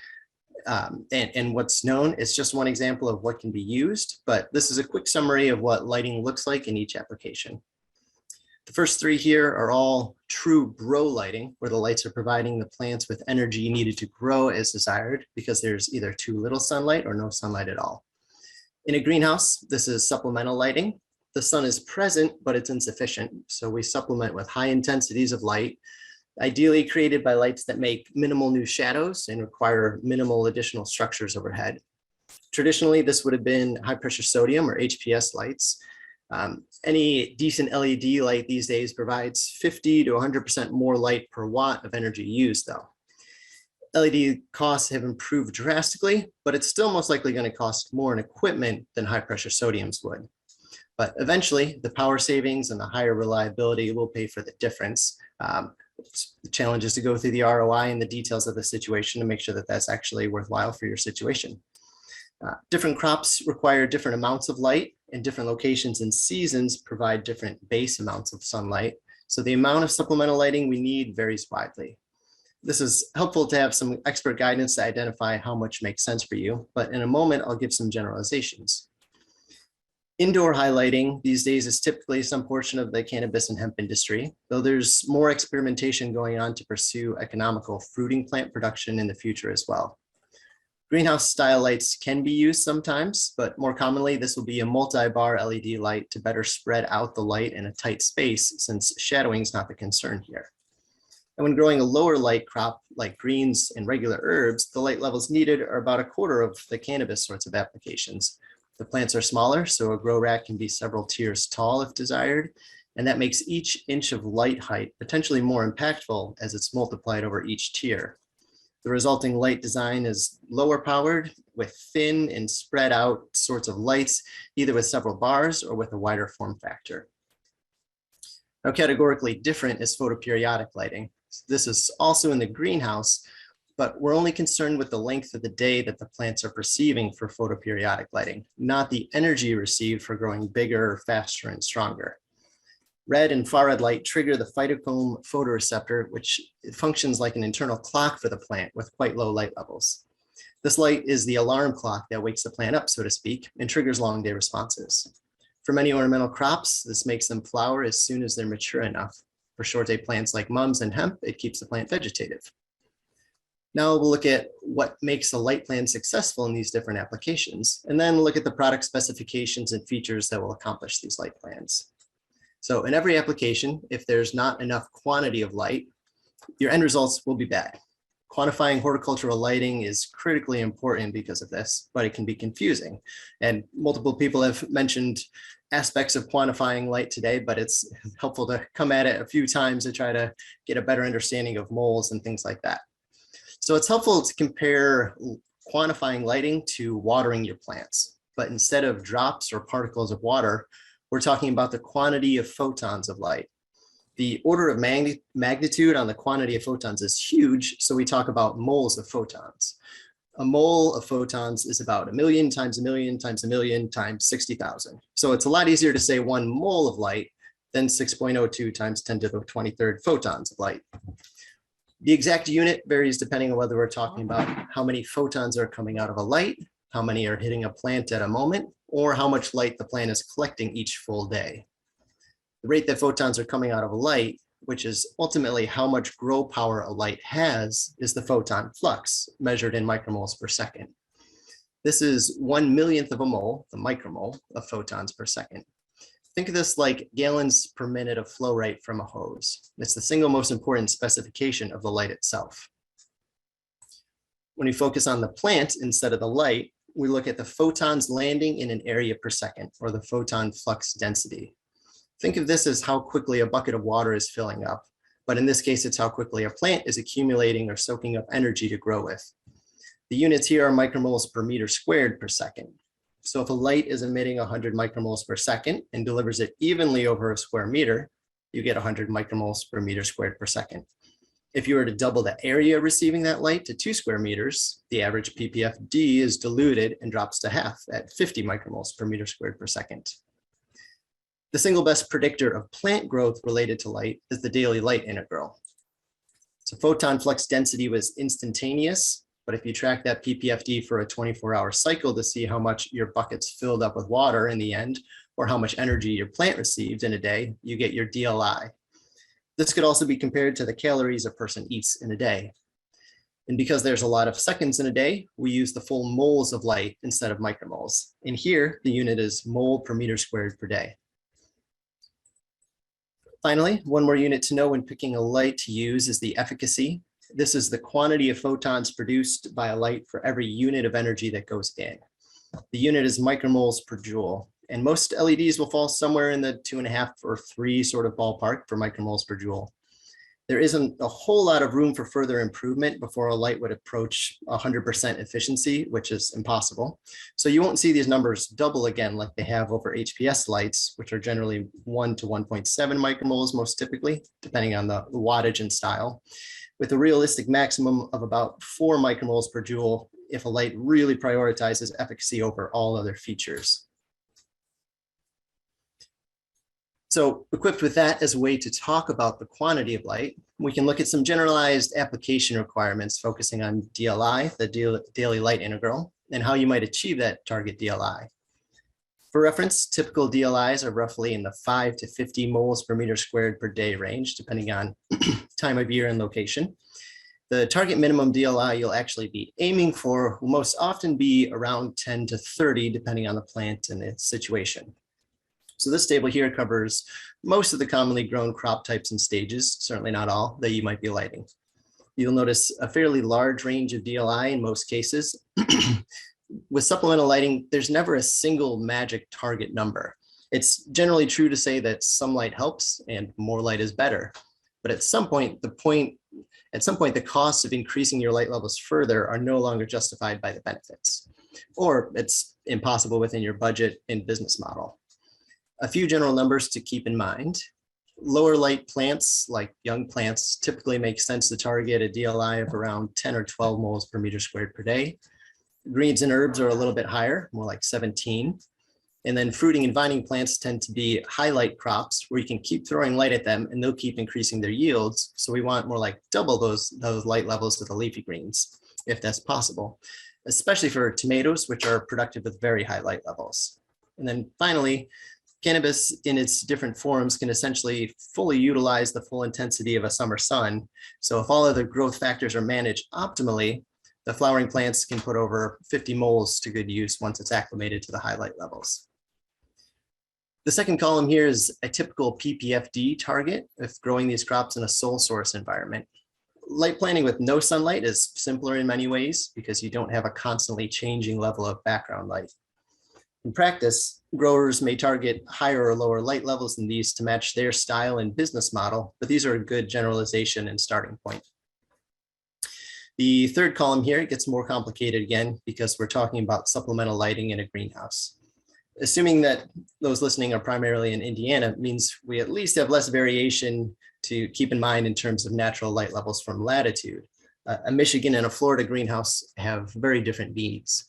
And what's known, it's just one example of what can be used, but this is a quick summary of what lighting looks like in each application. The first three here are all true grow lighting, where the lights are providing the plants with energy needed to grow as desired because there's either too little sunlight or no sunlight at all. In a greenhouse, this is supplemental lighting. The sun is present, but it's insufficient. So we supplement with high intensities of light, ideally created by lights that make minimal new shadows and require minimal additional structures overhead. Traditionally, this would have been high pressure sodium or HPS lights. Any decent LED light these days provides 50 to 100% more light per watt of energy used though. LED costs have improved drastically, but it's still most likely going to cost more in equipment than high pressure sodiums would. But eventually the power savings and the higher reliability will pay for the difference. The challenge is to go through the ROI and the details of the situation to make sure that that's actually worthwhile for your situation. Different crops require different amounts of light, and different locations and seasons provide different base amounts of sunlight. So the amount of supplemental lighting we need varies widely. This is helpful to have some expert guidance to identify how much makes sense for you, but in a moment, I'll give some generalizations. Indoor highlighting these days is typically some portion of the cannabis and hemp industry, though there's more experimentation going on to pursue economical fruiting plant production in the future as well. Greenhouse style lights can be used sometimes, but more commonly, this will be a multi-bar LED light to better spread out the light in a tight space since shadowing is not the concern here. And when growing a lower light crop like greens and regular herbs, the light levels needed are about a quarter of the cannabis sorts of applications. The plants are smaller, so a grow rack can be several tiers tall if desired, and that makes each inch of light height potentially more impactful as it's multiplied over each tier. The resulting light design is lower powered with thin and spread out sorts of lights, either with several bars or with a wider form factor. Now, categorically different is photoperiodic lighting. This is also in the greenhouse, but we're only concerned with the length of the day that the plants are perceiving for photoperiodic lighting, not the energy received for growing bigger, faster, and stronger. Red and far red light trigger the phytochrome photoreceptor, which functions like an internal clock for the plant with quite low light levels. This light is the alarm clock that wakes the plant up, so to speak, and triggers long day responses. For many ornamental crops, this makes them flower as soon as they're mature enough. For short day plants like mums and hemp, it keeps the plant vegetative. Now we'll look at what makes a light plan successful in these different applications, and then look at the product specifications and features that will accomplish these light plans. So in every application, if there's not enough quantity of light, your end results will be bad. Quantifying horticultural lighting is critically important because of this, but it can be confusing. And multiple people have mentioned aspects of quantifying light today, but it's helpful to come at it a few times to try to get a better understanding of moles and things like that. So it's helpful to compare quantifying lighting to watering your plants, but instead of drops or particles of water, we're talking about the quantity of photons of light. The order of magnitude on the quantity of photons is huge, so we talk about moles of photons. A mole of photons is about 1,000,000 times 1,000,000 times 1,000,000 times 60,000. So it's a lot easier to say 1 mole of light than 6.02 times 10 to the 23rd photons of light. The exact unit varies depending on whether we're talking about how many photons are coming out of a light, how many are hitting a plant at a moment, or how much light the plant is collecting each full day. The rate that photons are coming out of a light, which is ultimately how much grow power a light has, is the photon flux, measured in micromoles per second. This is 1/1,000,000th of a mole, the micromole, of photons per second. Think of this like gallons per minute of flow rate from a hose. It's the single most important specification of the light itself. When we focus on the plant instead of the light, we look at the photons landing in an area per second, or the photon flux density. Think of this as how quickly a bucket of water is filling up, but in this case, it's how quickly a plant is accumulating or soaking up energy to grow with. The units here are micromoles per meter squared per second. So if a light is emitting 100 micromoles per second and delivers it evenly over a square meter, you get 100 micromoles per meter squared per second. If you were to double the area receiving that light to 2 square meters, the average ppfd is diluted and drops to half at 50 micromoles per meter squared per second. The single best predictor of plant growth related to light is the daily light integral. So photon flux density was instantaneous, but if you track that ppfd for a 24-hour cycle to see how much your bucket's filled up with water in the end, or how much energy your plant received in a day, you get your DLI. This could also be compared to the calories a person eats in a day. And because there's a lot of seconds in a day, we use the full moles of light instead of micromoles. And here, the unit is mole per meter squared per day. Finally, one more unit to know when picking a light to use is the efficacy. This is the quantity of photons produced by a light for every unit of energy that goes in. The unit is micromoles per joule, and most LEDs will fall somewhere in the 2.5 or 3 sort of ballpark for micromoles per joule. There isn't a whole lot of room for further improvement before a light would approach 100% efficiency, which is impossible. So you won't see these numbers double again like they have over HPS lights, which are generally 1 to 1.7 micromoles most typically, depending on the wattage and style, with a realistic maximum of about 4 micromoles per joule if a light really prioritizes efficacy over all other features. So equipped with that as a way to talk about the quantity of light, we can look at some generalized application requirements focusing on DLI, the daily light integral, and how you might achieve that target DLI. For reference, typical DLIs are roughly in the 5 to 50 moles per meter squared per day range, depending on time of year and location. The target minimum DLI you'll actually be aiming for will most often be around 10 to 30, depending on the plant and its situation. So this table here covers most of the commonly grown crop types and stages, certainly not all, that you might be lighting. You'll notice a fairly large range of DLI in most cases. With supplemental lighting, there's never a single magic target number. It's generally true to say that some light helps and more light is better. But at some point, the costs of increasing your light levels further are no longer justified by the benefits, or it's impossible within your budget and business model. A few general numbers to keep in mind. Lower light plants, like young plants, typically make sense to target a DLI of around 10 or 12 moles per meter squared per day. Greens and herbs are a little bit higher, more like 17. And then fruiting and vining plants tend to be highlight crops where you can keep throwing light at them and they'll keep increasing their yields. So we want more like double those light levels with the leafy greens, if that's possible, especially for tomatoes, which are productive with very high light levels. And then finally, cannabis in its different forms can essentially fully utilize the full intensity of a summer sun. So if all other growth factors are managed optimally, the flowering plants can put over 50 moles to good use once it's acclimated to the high light levels. The second column here is a typical ppfd target if growing these crops in a sole source environment. Light planting with no sunlight is simpler in many ways because you don't have a constantly changing level of background light. In practice, growers may target higher or lower light levels than these to match their style and business model, but these are a good generalization and starting point. The third column here gets more complicated again because we're talking about supplemental lighting in a greenhouse. Assuming that those listening are primarily in Indiana means we at least have less variation to keep in mind in terms of natural light levels from latitude. A Michigan and a Florida greenhouse have very different needs.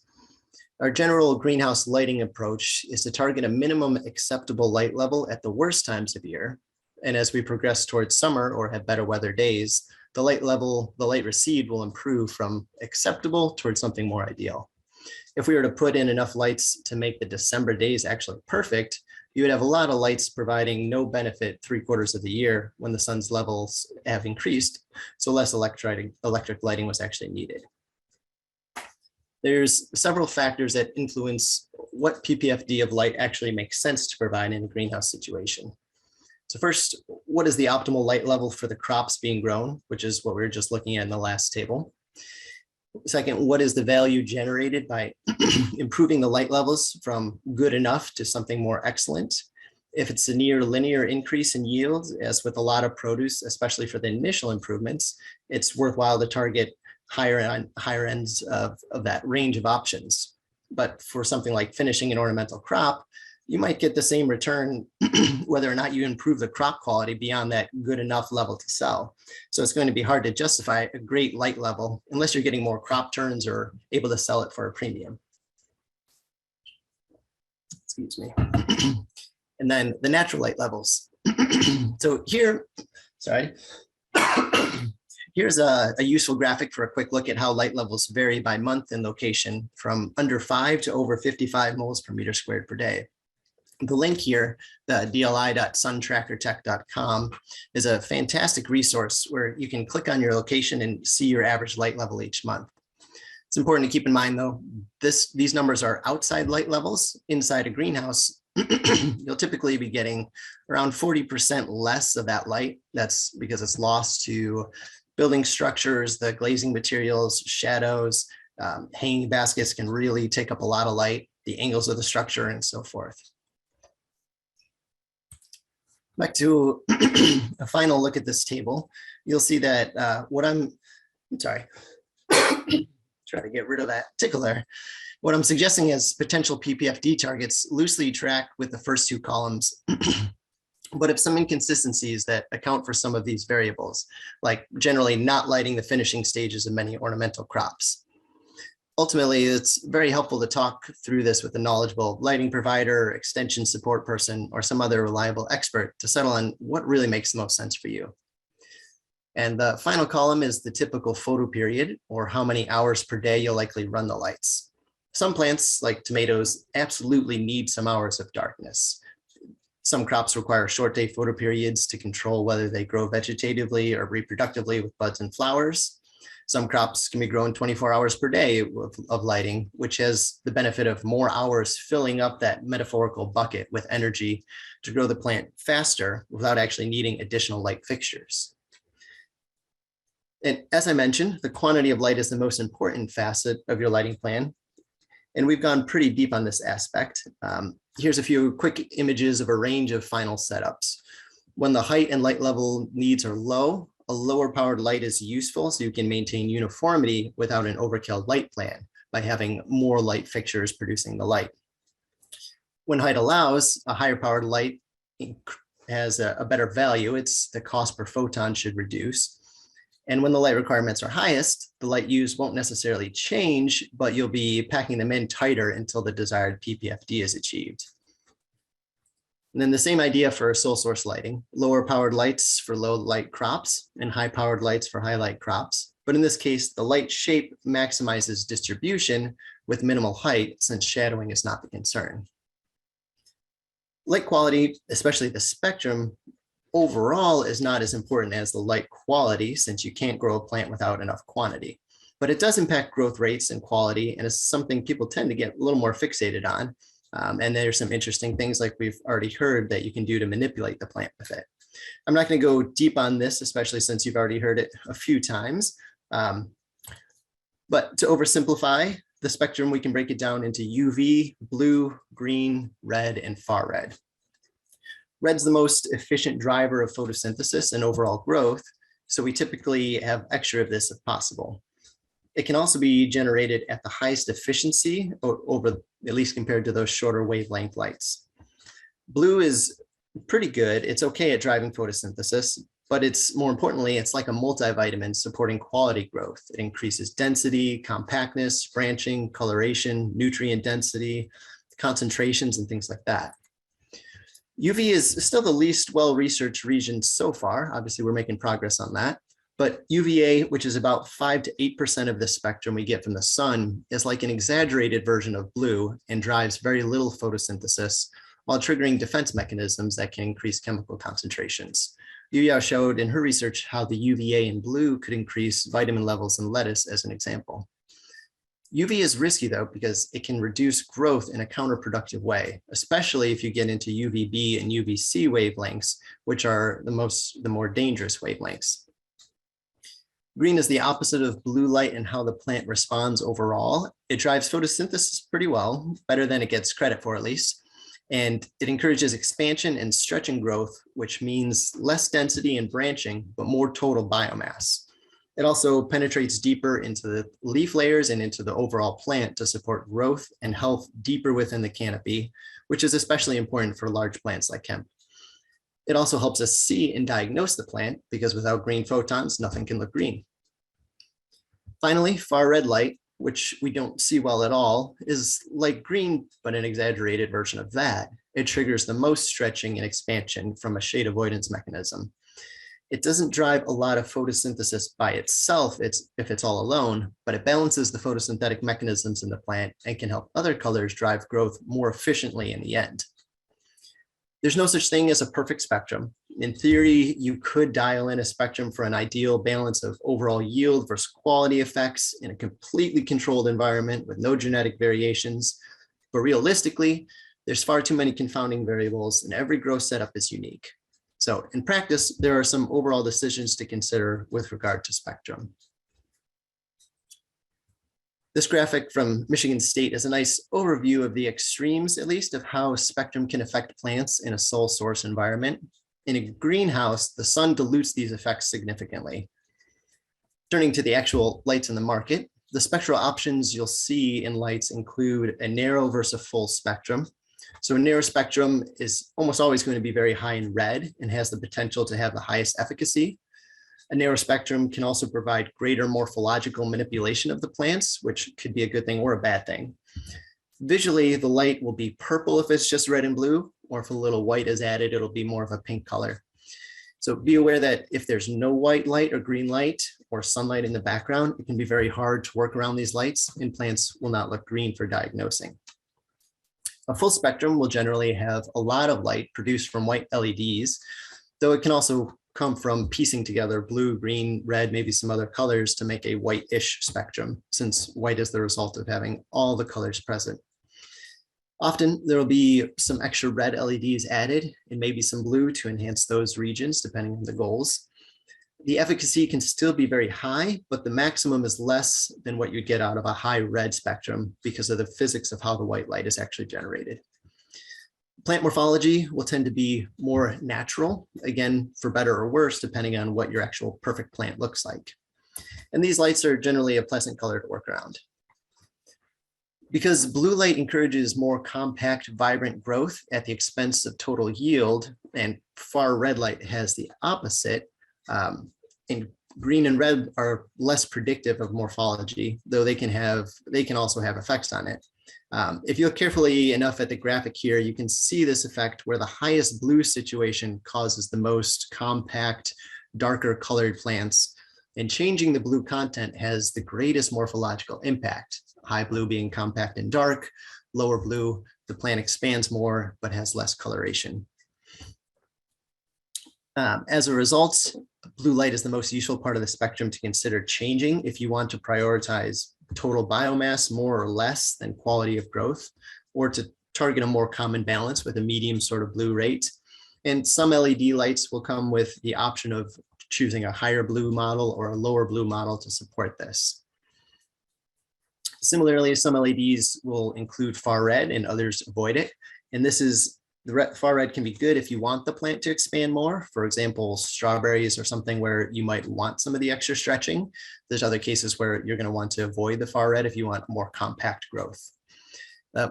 Our general greenhouse lighting approach is to target a minimum acceptable light level at the worst times of year. And as we progress towards summer or have better weather days, the light received will improve from acceptable towards something more ideal. If we were to put in enough lights to make the December days actually perfect, you would have a lot of lights providing no benefit 3/4 of the year when the sun's levels have increased, so less electric lighting was actually needed. There's several factors that influence what PPFD of light actually makes sense to provide in a greenhouse situation. So first, what is the optimal light level for the crops being grown, which is what we were just looking at in the last table. Second, what is the value generated by improving the light levels from good enough to something more excellent? If it's a near linear increase in yield, as with a lot of produce, especially for the initial improvements, it's worthwhile to target higher ends of that range of options. But for something like finishing an ornamental crop, you might get the same return whether or not you improve the crop quality beyond that good enough level to sell. So it's going to be hard to justify a great light level unless you're getting more crop turns or able to sell it for a premium. Excuse me. And then the natural light levels. So here, sorry. Here's a useful graphic for a quick look at how light levels vary by month and location from under 5 to over 55 moles per meter squared per day. The link here, the dli.suntrackertech.com, is a fantastic resource where you can click on your location and see your average light level each month. It's important to keep in mind, though, these numbers are outside light levels. Inside a greenhouse, you'll typically be getting around 40% less of that light. That's because it's lost to building structures, the glazing materials, shadows, hanging baskets can really take up a lot of light, the angles of the structure, and so forth. Back to a final look at this table, you'll see that I'm sorry, try to get rid of that tickle there. What I'm suggesting is potential PPFD targets loosely track with the first two columns, but have some inconsistencies that account for some of these variables, like generally not lighting the finishing stages of many ornamental crops. Ultimately, it's very helpful to talk through this with a knowledgeable lighting provider, extension support person, or some other reliable expert to settle on what really makes the most sense for you. And the final column is the typical photo period, or how many hours per day you'll likely run the lights. Some plants, like tomatoes, absolutely need some hours of darkness. Some crops require short day photo periods to control whether they grow vegetatively or reproductively with buds and flowers. Some crops can be grown 24 hours per day of lighting, which has the benefit of more hours filling up that metaphorical bucket with energy to grow the plant faster without actually needing additional light fixtures. And as I mentioned, the quantity of light is the most important facet of your lighting plan. And we've gone pretty deep on this aspect. Here's a few quick images of a range of final setups. When the height and light level needs are low, a lower powered light is useful so you can maintain uniformity without an overkill light plan by having more light fixtures producing the light. When height allows, a higher powered light has a better value. It's the cost per photon should reduce. And when the light requirements are highest, the light used won't necessarily change, but you'll be packing them in tighter until the desired PPFD is achieved. And then the same idea for sole source lighting, lower powered lights for low light crops and high powered lights for high light crops. But in this case, the light shape maximizes distribution with minimal height since shadowing is not the concern. Light quality, especially the spectrum, overall is not as important as the light quality since you can't grow a plant without enough quantity. But it does impact growth rates and quality, and it's something people tend to get a little more fixated on. And there's some interesting things like we've already heard that you can do to manipulate the plant with it. I'm not going to go deep on this, especially since you've already heard it a few times. But to oversimplify the spectrum, we can break it down into UV, blue, green, red, and far red. Red's the most efficient driver of photosynthesis and overall growth, so we typically have extra of this if possible. It can also be generated at the highest efficiency over, at least compared to those shorter wavelength lights. Blue is pretty good. It's okay at driving photosynthesis, but it's more importantly, it's like a multivitamin supporting quality growth. It increases density, compactness, branching, coloration, nutrient density, concentrations, and things like that. UV is still the least well-researched region so far. Obviously, we're making progress on that. But UVA, which is about 5 to 8% of the spectrum we get from the sun, is like an exaggerated version of blue and drives very little photosynthesis while triggering defense mechanisms that can increase chemical concentrations. Yuyao showed in her research how the UVA in blue could increase vitamin levels in lettuce as an example. UV is risky though, because it can reduce growth in a counterproductive way, especially if you get into UVB and UVC wavelengths, which are the more dangerous wavelengths. Green is the opposite of blue light in how the plant responds overall. It drives photosynthesis pretty well, better than it gets credit for at least. And it encourages expansion and stretching growth, which means less density and branching, but more total biomass. It also penetrates deeper into the leaf layers and into the overall plant to support growth and health deeper within the canopy, which is especially important for large plants like hemp. It also helps us see and diagnose the plant, because without green photons, nothing can look green. Finally, far red light, which we don't see well at all, is like green, but an exaggerated version of that. It triggers the most stretching and expansion from a shade avoidance mechanism. It doesn't drive a lot of photosynthesis by itself if it's all alone, but it balances the photosynthetic mechanisms in the plant and can help other colors drive growth more efficiently in the end. There's no such thing as a perfect spectrum. In theory, you could dial in a spectrum for an ideal balance of overall yield versus quality effects in a completely controlled environment with no genetic variations. But realistically, there's far too many confounding variables and every grow setup is unique. So in practice, there are some overall decisions to consider with regard to spectrum. This graphic from Michigan State is a nice overview of the extremes, at least, of how spectrum can affect plants in a sole source environment. In a greenhouse, the sun dilutes these effects significantly. Turning to the actual lights in the market, the spectral options you'll see in lights include a narrow versus a full spectrum. So a narrow spectrum is almost always going to be very high in red and has the potential to have the highest efficacy. A narrow spectrum can also provide greater morphological manipulation of the plants, which could be a good thing or a bad thing. Visually, the light will be purple if it's just red and blue, or if a little white is added, it'll be more of a pink color. So be aware that if there's no white light or green light or sunlight in the background, it can be very hard to work around these lights and plants will not look green for diagnosing. A full spectrum will generally have a lot of light produced from white LEDs, though it can also come from piecing together blue, green, red, maybe some other colors to make a white-ish spectrum, since white is the result of having all the colors present. Often there will be some extra red LEDs added and maybe some blue to enhance those regions depending on the goals. The efficacy can still be very high, but the maximum is less than what you get out of a high red spectrum because of the physics of how the white light is actually generated. Plant morphology will tend to be more natural, again, for better or worse, depending on what your actual perfect plant looks like. And these lights are generally a pleasant color to work around. Because blue light encourages more compact, vibrant growth at the expense of total yield, and far red light has the opposite, and green and red are less predictive of morphology, though they can also have effects on it. If you look carefully enough at the graphic here, you can see this effect where the highest blue situation causes the most compact, darker colored plants, and changing the blue content has the greatest morphological impact. High blue being compact and dark, lower blue, the plant expands more, but has less coloration. As a result, blue light is the most useful part of the spectrum to consider changing if you want to prioritize total biomass more or less than quality of growth, or to target a more common balance with a medium sort of blue rate. And some LED lights will come with the option of choosing a higher blue model or a lower blue model to support this. Similarly, some LEDs will include far red and others avoid it. And this is, the far red can be good if you want the plant to expand more. For example, strawberries or something where you might want some of the extra stretching. There's other cases where you're going to want to avoid the far red if you want more compact growth.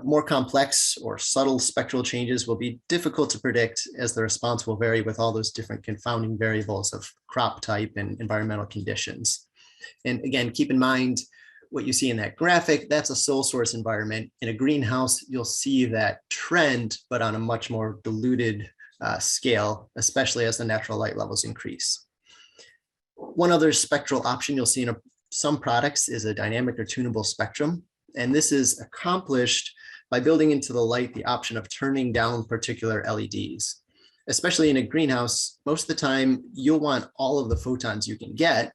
More complex or subtle spectral changes will be difficult to predict, as the response will vary with all those different confounding variables of crop type and environmental conditions. And again, keep in mind what you see in that graphic, that's a sole source environment. In a greenhouse, you'll see that trend, but on a much more diluted scale, especially as the natural light levels increase. One other spectral option you'll see in some products is a dynamic or tunable spectrum. And this is accomplished by building into the light the option of turning down particular LEDs. Especially in a greenhouse, most of the time you'll want all of the photons you can get,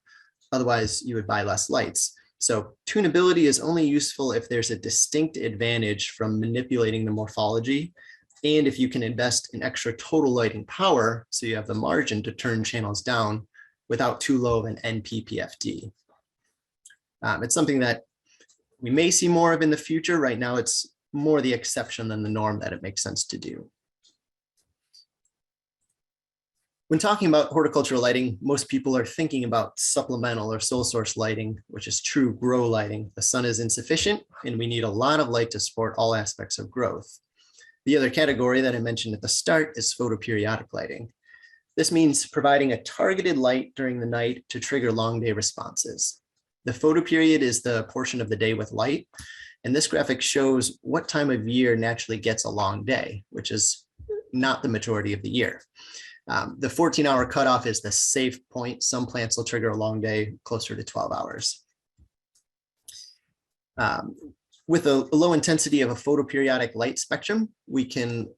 otherwise you would buy less lights. So tunability is only useful if there's a distinct advantage from manipulating the morphology, and if you can invest in extra total lighting power, so you have the margin to turn channels down without too low of an NPPFD. It's something that we may see more of in the future. Right now, it's more the exception than the norm that it makes sense to do. When talking about horticultural lighting, most people are thinking about supplemental or sole source lighting, which is true grow lighting. The sun is insufficient and we need a lot of light to support all aspects of growth. The other category that I mentioned at the start is photoperiodic lighting. This means providing a targeted light during the night to trigger long day responses. The photoperiod is the portion of the day with light, and this graphic shows what time of year naturally gets a long day, which is not the majority of the year. The 14-hour cutoff is the safe point. Some plants will trigger a long day closer to 12 hours. With a low intensity of a photoperiodic light spectrum, we can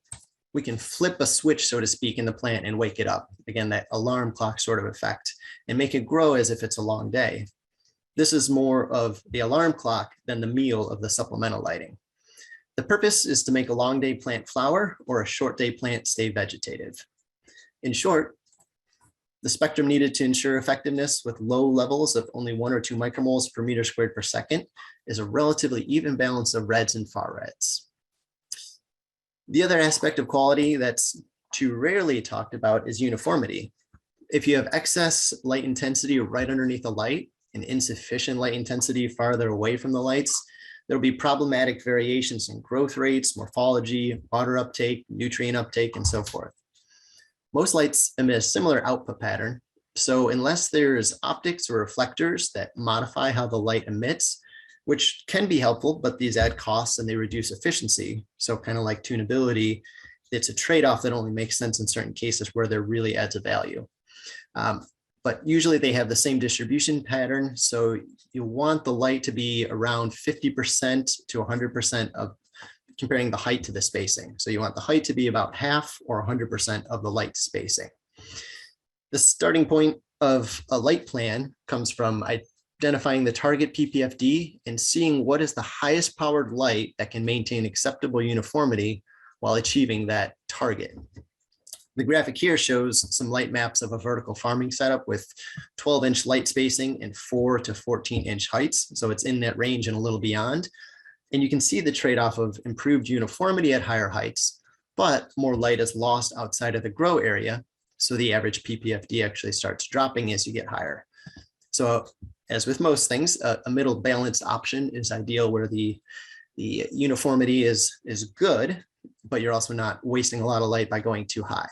flip a switch, so to speak, in the plant and wake it up. Again, that alarm clock sort of effect, and make it grow as if it's a long day. This is more of the alarm clock than the meal of the supplemental lighting. The purpose is to make a long day plant flower or a short day plant stay vegetative. In short, the spectrum needed to ensure effectiveness with low levels of only 1 or 2 micromoles per meter squared per second is a relatively even balance of reds and far reds. The other aspect of quality that's too rarely talked about is uniformity. If you have excess light intensity right underneath the light and insufficient light intensity farther away from the lights, there'll be problematic variations in growth rates, morphology, water uptake, nutrient uptake, and so forth. Most lights emit a similar output pattern. So unless there's optics or reflectors that modify how the light emits, which can be helpful, but these add costs and they reduce efficiency. So kind of like tunability, it's a trade-off that only makes sense in certain cases where there really adds a value. But usually they have the same distribution pattern. So you want the light to be around 50% to 100% of comparing the height to the spacing. So you want the height to be about half or 100% of the light spacing. The starting point of a light plan comes from identifying the target PPFD and seeing what is the highest powered light that can maintain acceptable uniformity while achieving that target. The graphic here shows some light maps of a vertical farming setup with 12-inch light spacing and 4 to 14-inch heights. So it's in that range and a little beyond. And you can see the trade-off of improved uniformity at higher heights, but more light is lost outside of the grow area. So the average PPFD actually starts dropping as you get higher. So as with most things, a middle balanced option is ideal where the uniformity is good, but you're also not wasting a lot of light by going too high.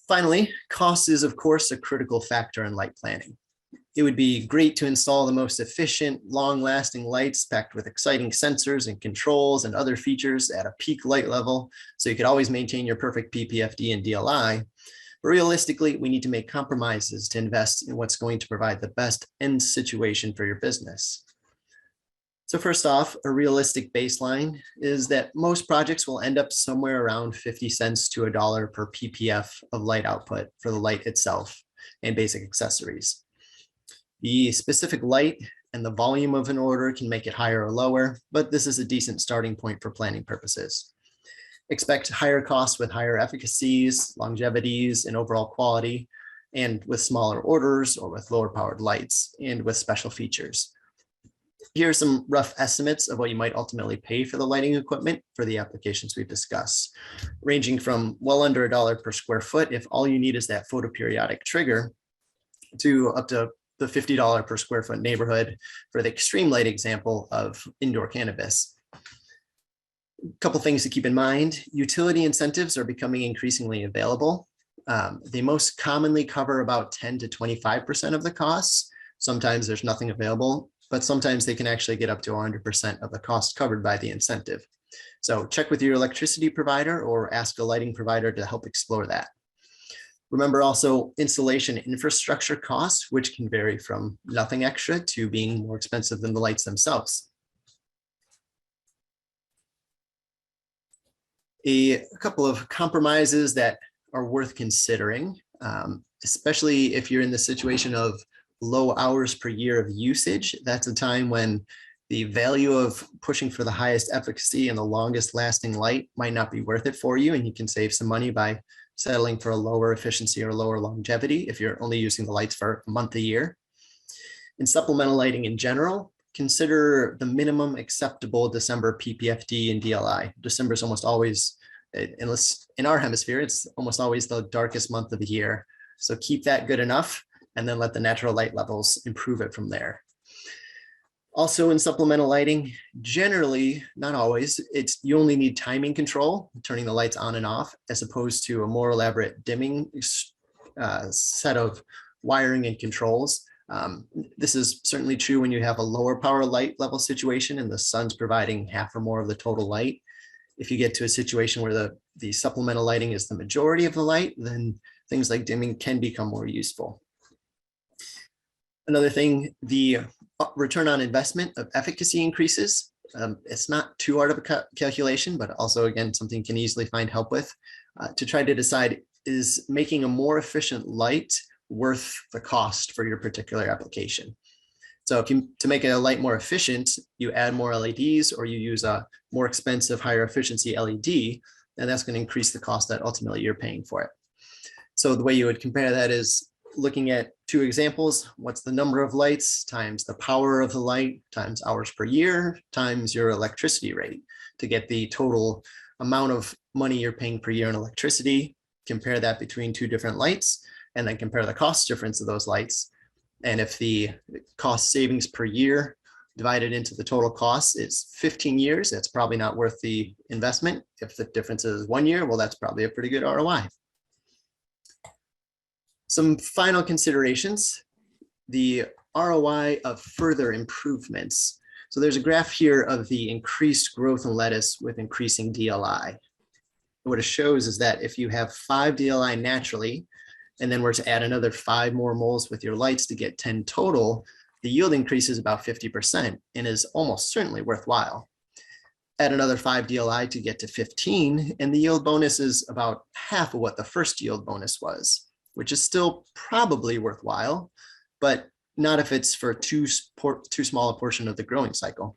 Finally, cost is, of course, a critical factor in light planning. It would be great to install the most efficient, long-lasting lights packed with exciting sensors and controls and other features at a peak light level, so you could always maintain your perfect PPFD and DLI. But realistically, we need to make compromises to invest in what's going to provide the best end situation for your business. So first off, a realistic baseline is that most projects will end up somewhere around 50 cents to $1 per PPF of light output for the light itself and basic accessories. The specific light and the volume of an order can make it higher or lower, but this is a decent starting point for planning purposes. Expect higher costs with higher efficacies, longevities, and overall quality, and with smaller orders or with lower powered lights and with special features. Here are some rough estimates of what you might ultimately pay for the lighting equipment for the applications we've discussed, ranging from well under $1 per square foot if all you need is that photoperiodic trigger, to up to the $50 per square foot neighborhood for the extreme light example of indoor cannabis. A couple things to keep in mind: utility incentives are becoming increasingly available. They most commonly cover about 10 to 25% of the costs. Sometimes there's nothing available, but sometimes they can actually get up to 100% of the cost covered by the incentive. So check with your electricity provider or ask a lighting provider to help explore that. Remember also installation infrastructure costs, which can vary from nothing extra to being more expensive than the lights themselves. A couple of compromises that are worth considering, especially if you're in the situation of low hours per year of usage. That's a time when the value of pushing for the highest efficacy and the longest lasting light might not be worth it for you, and you can save some money by settling for a lower efficiency or lower longevity if you're only using the lights for a month a year. In supplemental lighting in general, consider the minimum acceptable December PPFD and DLI. December is almost always, unless in our hemisphere, it's almost always the darkest month of the year. So keep that good enough and then let the natural light levels improve it from there. Also in supplemental lighting, generally, not always, you only need timing control, turning the lights on and off, as opposed to a more elaborate dimming set of wiring and controls. This is certainly true when you have a lower power light level situation and the sun's providing half or more of the total light. If you get to a situation where the supplemental lighting is the majority of the light, then things like dimming can become more useful. Another thing, the return on investment of efficacy increases. It's not too hard of a calculation, but also, again, something you can easily find help with to try to decide, is making a more efficient light worth the cost for your particular application? So if you, to make a light more efficient, you add more LEDs or you use a more expensive, higher efficiency LED, and that's going to increase the cost that ultimately you're paying for it. So the way you would compare that is looking at two examples. What's the number of lights times the power of the light times hours per year times your electricity rate to get the total amount of money you're paying per year in electricity. Compare that between two different lights and then compare the cost difference of those lights. And if the cost savings per year divided into the total cost is 15 years, that's probably not worth the investment. If the difference is 1 year, well, that's probably a pretty good ROI. Some final considerations, the ROI of further improvements. So there's a graph here of the increased growth in lettuce with increasing DLI. What it shows is that if you have 5 DLI naturally, and then we're to add another 5 more moles with your lights to get 10 total, the yield increases about 50% and is almost certainly worthwhile. Add another 5 DLI to get to 15, and the yield bonus is about half of what the first yield bonus was, which is still probably worthwhile, but not if it's for too small a portion of the growing cycle.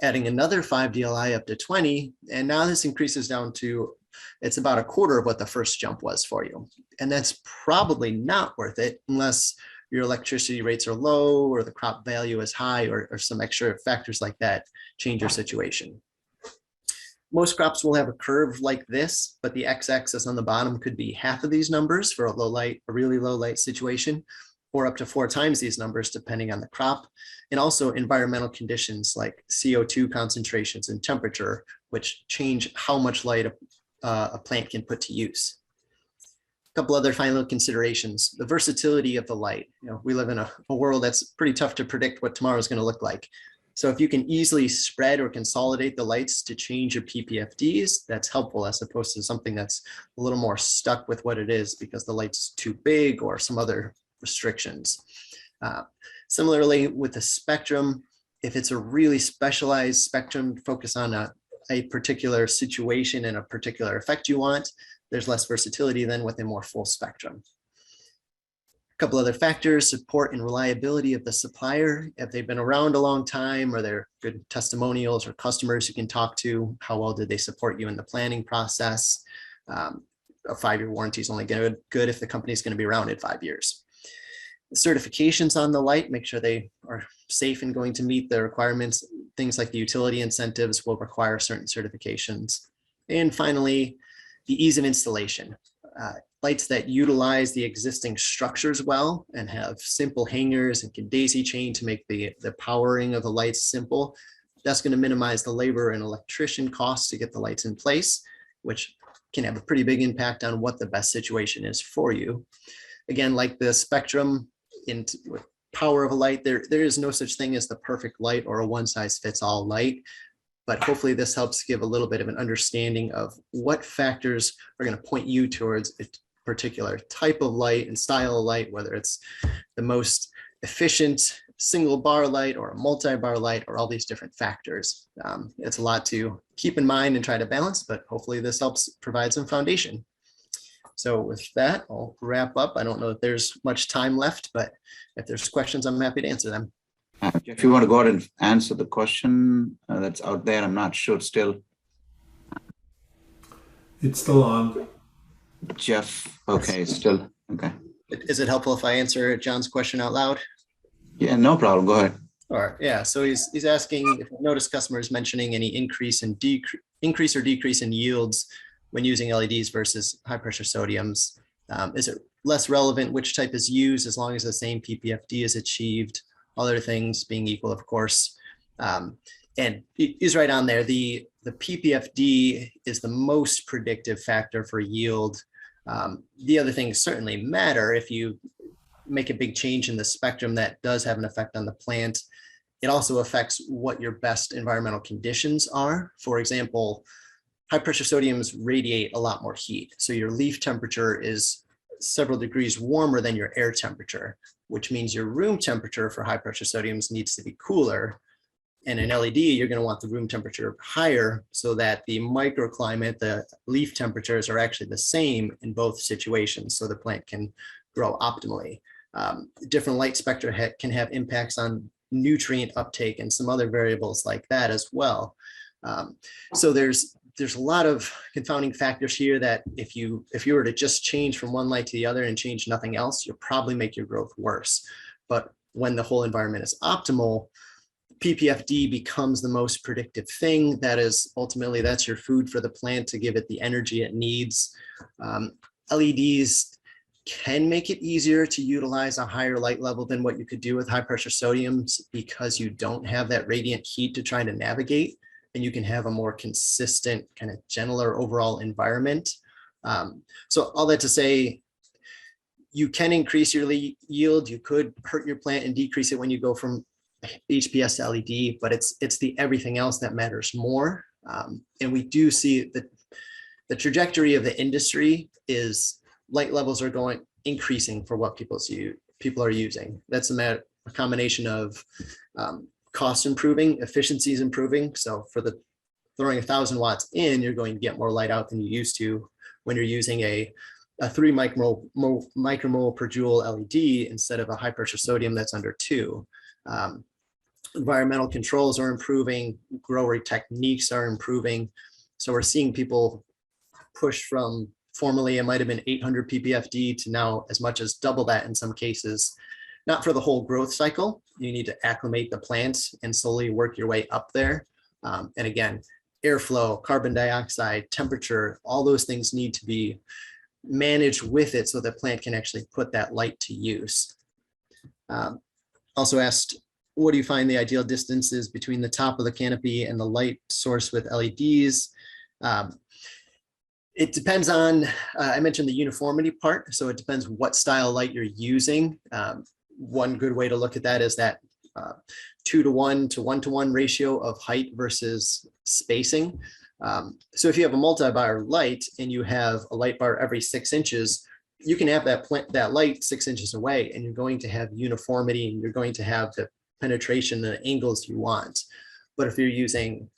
Adding another 5 DLI up to 20, and now this increases down to, it's about a quarter of what the first jump was for you. And that's probably not worth it unless your electricity rates are low or the crop value is high or some extra factors like that change your situation. Most crops will have a curve like this, but the x-axis on the bottom could be half of these numbers for a low light, a really low light situation, or up to 4 times these numbers depending on the crop, and also environmental conditions like CO2 concentrations and temperature, which change how much light a plant can put to use. A couple other final considerations, the versatility of the light. You know, we live in a world that's pretty tough to predict what tomorrow is going to look like. So if you can easily spread or consolidate the lights to change your PPFDs, that's helpful as opposed to something that's a little more stuck with what it is because the light's too big or some other restrictions. Similarly, with the spectrum, if it's a really specialized spectrum focused on a particular situation and a particular effect you want, there's less versatility than with a more full spectrum. couple other factors: support and reliability of the supplier. If they've been around a long time, or they're good testimonials or customers you can talk to, how well did they support you in the planning process? A 5-year warranty is only good if the company is going to be around in 5 years. The certifications on the light, make sure they are safe and going to meet the requirements. Things like the utility incentives will require certain certifications. And finally, the ease of installation. Lights that utilize the existing structures well and have simple hangers and can daisy chain to make the powering of the lights simple. That's going to minimize the labor and electrician costs to get the lights in place, which can have a pretty big impact on what the best situation is for you. Again, like the spectrum in power of a light, there is no such thing as the perfect light or a one-size-fits-all light. But hopefully this helps give a little bit of an understanding of what factors are going to point you towards a particular type of light and style of light, whether it's the most efficient single bar light or a multi-bar light, or all these different factors. It's a lot to keep in mind and try to balance, but hopefully this helps provide some foundation. So with that, I'll wrap up. I don't know if there's much time left, but if there's questions, I'm happy to answer them. If you want to go ahead and answer the question that's out there, I'm not sure still. It's still on. Jeff, okay, still, okay. Is it helpful if I answer John's question out loud? Yeah, no problem, go ahead. All right, yeah, so he's asking if you notice customers mentioning any increase or decrease in yields when using LEDs versus high pressure sodiums. Is it less relevant which type is used as long as the same PPFD is achieved? Other things being equal, of course. And he's right on there. The PPFD is the most predictive factor for yield. The other things certainly matter. If you make a big change in the spectrum, that does have an effect on the plant. It also affects what your best environmental conditions are. For example, high pressure sodiums radiate a lot more heat. So your leaf temperature is several degrees warmer than your air temperature, which means your room temperature for high pressure sodiums needs to be cooler. And in LED, you're going to want the room temperature higher so that the microclimate, the leaf temperatures are actually the same in both situations, so the plant can grow optimally. Different light spectra can have impacts on nutrient uptake and some other variables like that as well. So there's a lot of confounding factors here that if you were to just change from one light to the other and change nothing else, you'll probably make your growth worse. But when the whole environment is optimal, PPFD becomes the most predictive thing. That is ultimately, that's your food for the plant to give it the energy it needs. LEDs can make it easier to utilize a higher light level than what you could do with high pressure sodiums, because you don't have that radiant heat to try to navigate, and you can have a more consistent, kind of gentler overall environment. So all that to say, you can increase your yield. You could hurt your plant and decrease it when you go from HPS to LED, but it's the everything else that matters more. And we do see that the trajectory of the industry is light levels are increasing for what people are using. That's a combination of cost improving, efficiencies improving. So for throwing 1,000 watts in, you're going to get more light out than you used to when you're using a 3 micromole per joule LED instead of a high pressure sodium that's under 2. Environmental controls are improving, grower techniques are improving. So we're seeing people push from formerly it might have been 800 ppfd to now as much as double that in some cases. Not for the whole growth cycle. You need to acclimate the plants and slowly work your way up there. And again, airflow, carbon dioxide, temperature, all those things need to be managed with it so the plant can actually put that light to use. Also asked, what do you find the ideal distances between the top of the canopy and the light source with LEDs? It depends on, I mentioned the uniformity part, so it depends what style light you're using. One good way to look at that is that 2:1 to 1:1 ratio of height versus spacing. So if you have a multi-bar light and you have a light bar every 6 inches, you can have that light 6 inches away, and you're going to have uniformity and you're going to have the penetration, the angles you want. But if you're using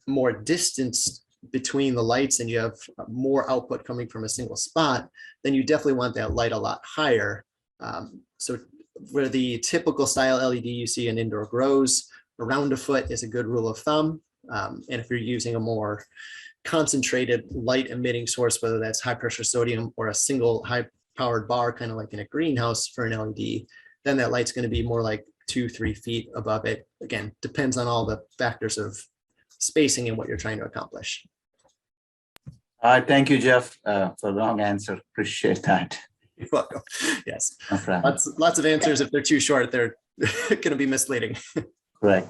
more distance between the lights and you have more output coming from a single spot, then you definitely want that light a lot higher. So where the typical style LED you see in indoor grows, around a foot is a good rule of thumb. And if you're using a more concentrated light emitting source, whether that's high pressure sodium or a single high powered bar, kind of like in a greenhouse for an LED, then that light's going to be more like 2-3 feet above it. Again, depends on all the factors of spacing and what you're trying to accomplish. Thank you, Jeff, for the long answer. Appreciate that. You're welcome. Yes. No problem. Lots of answers. If they're too short, they're going to be misleading. Right.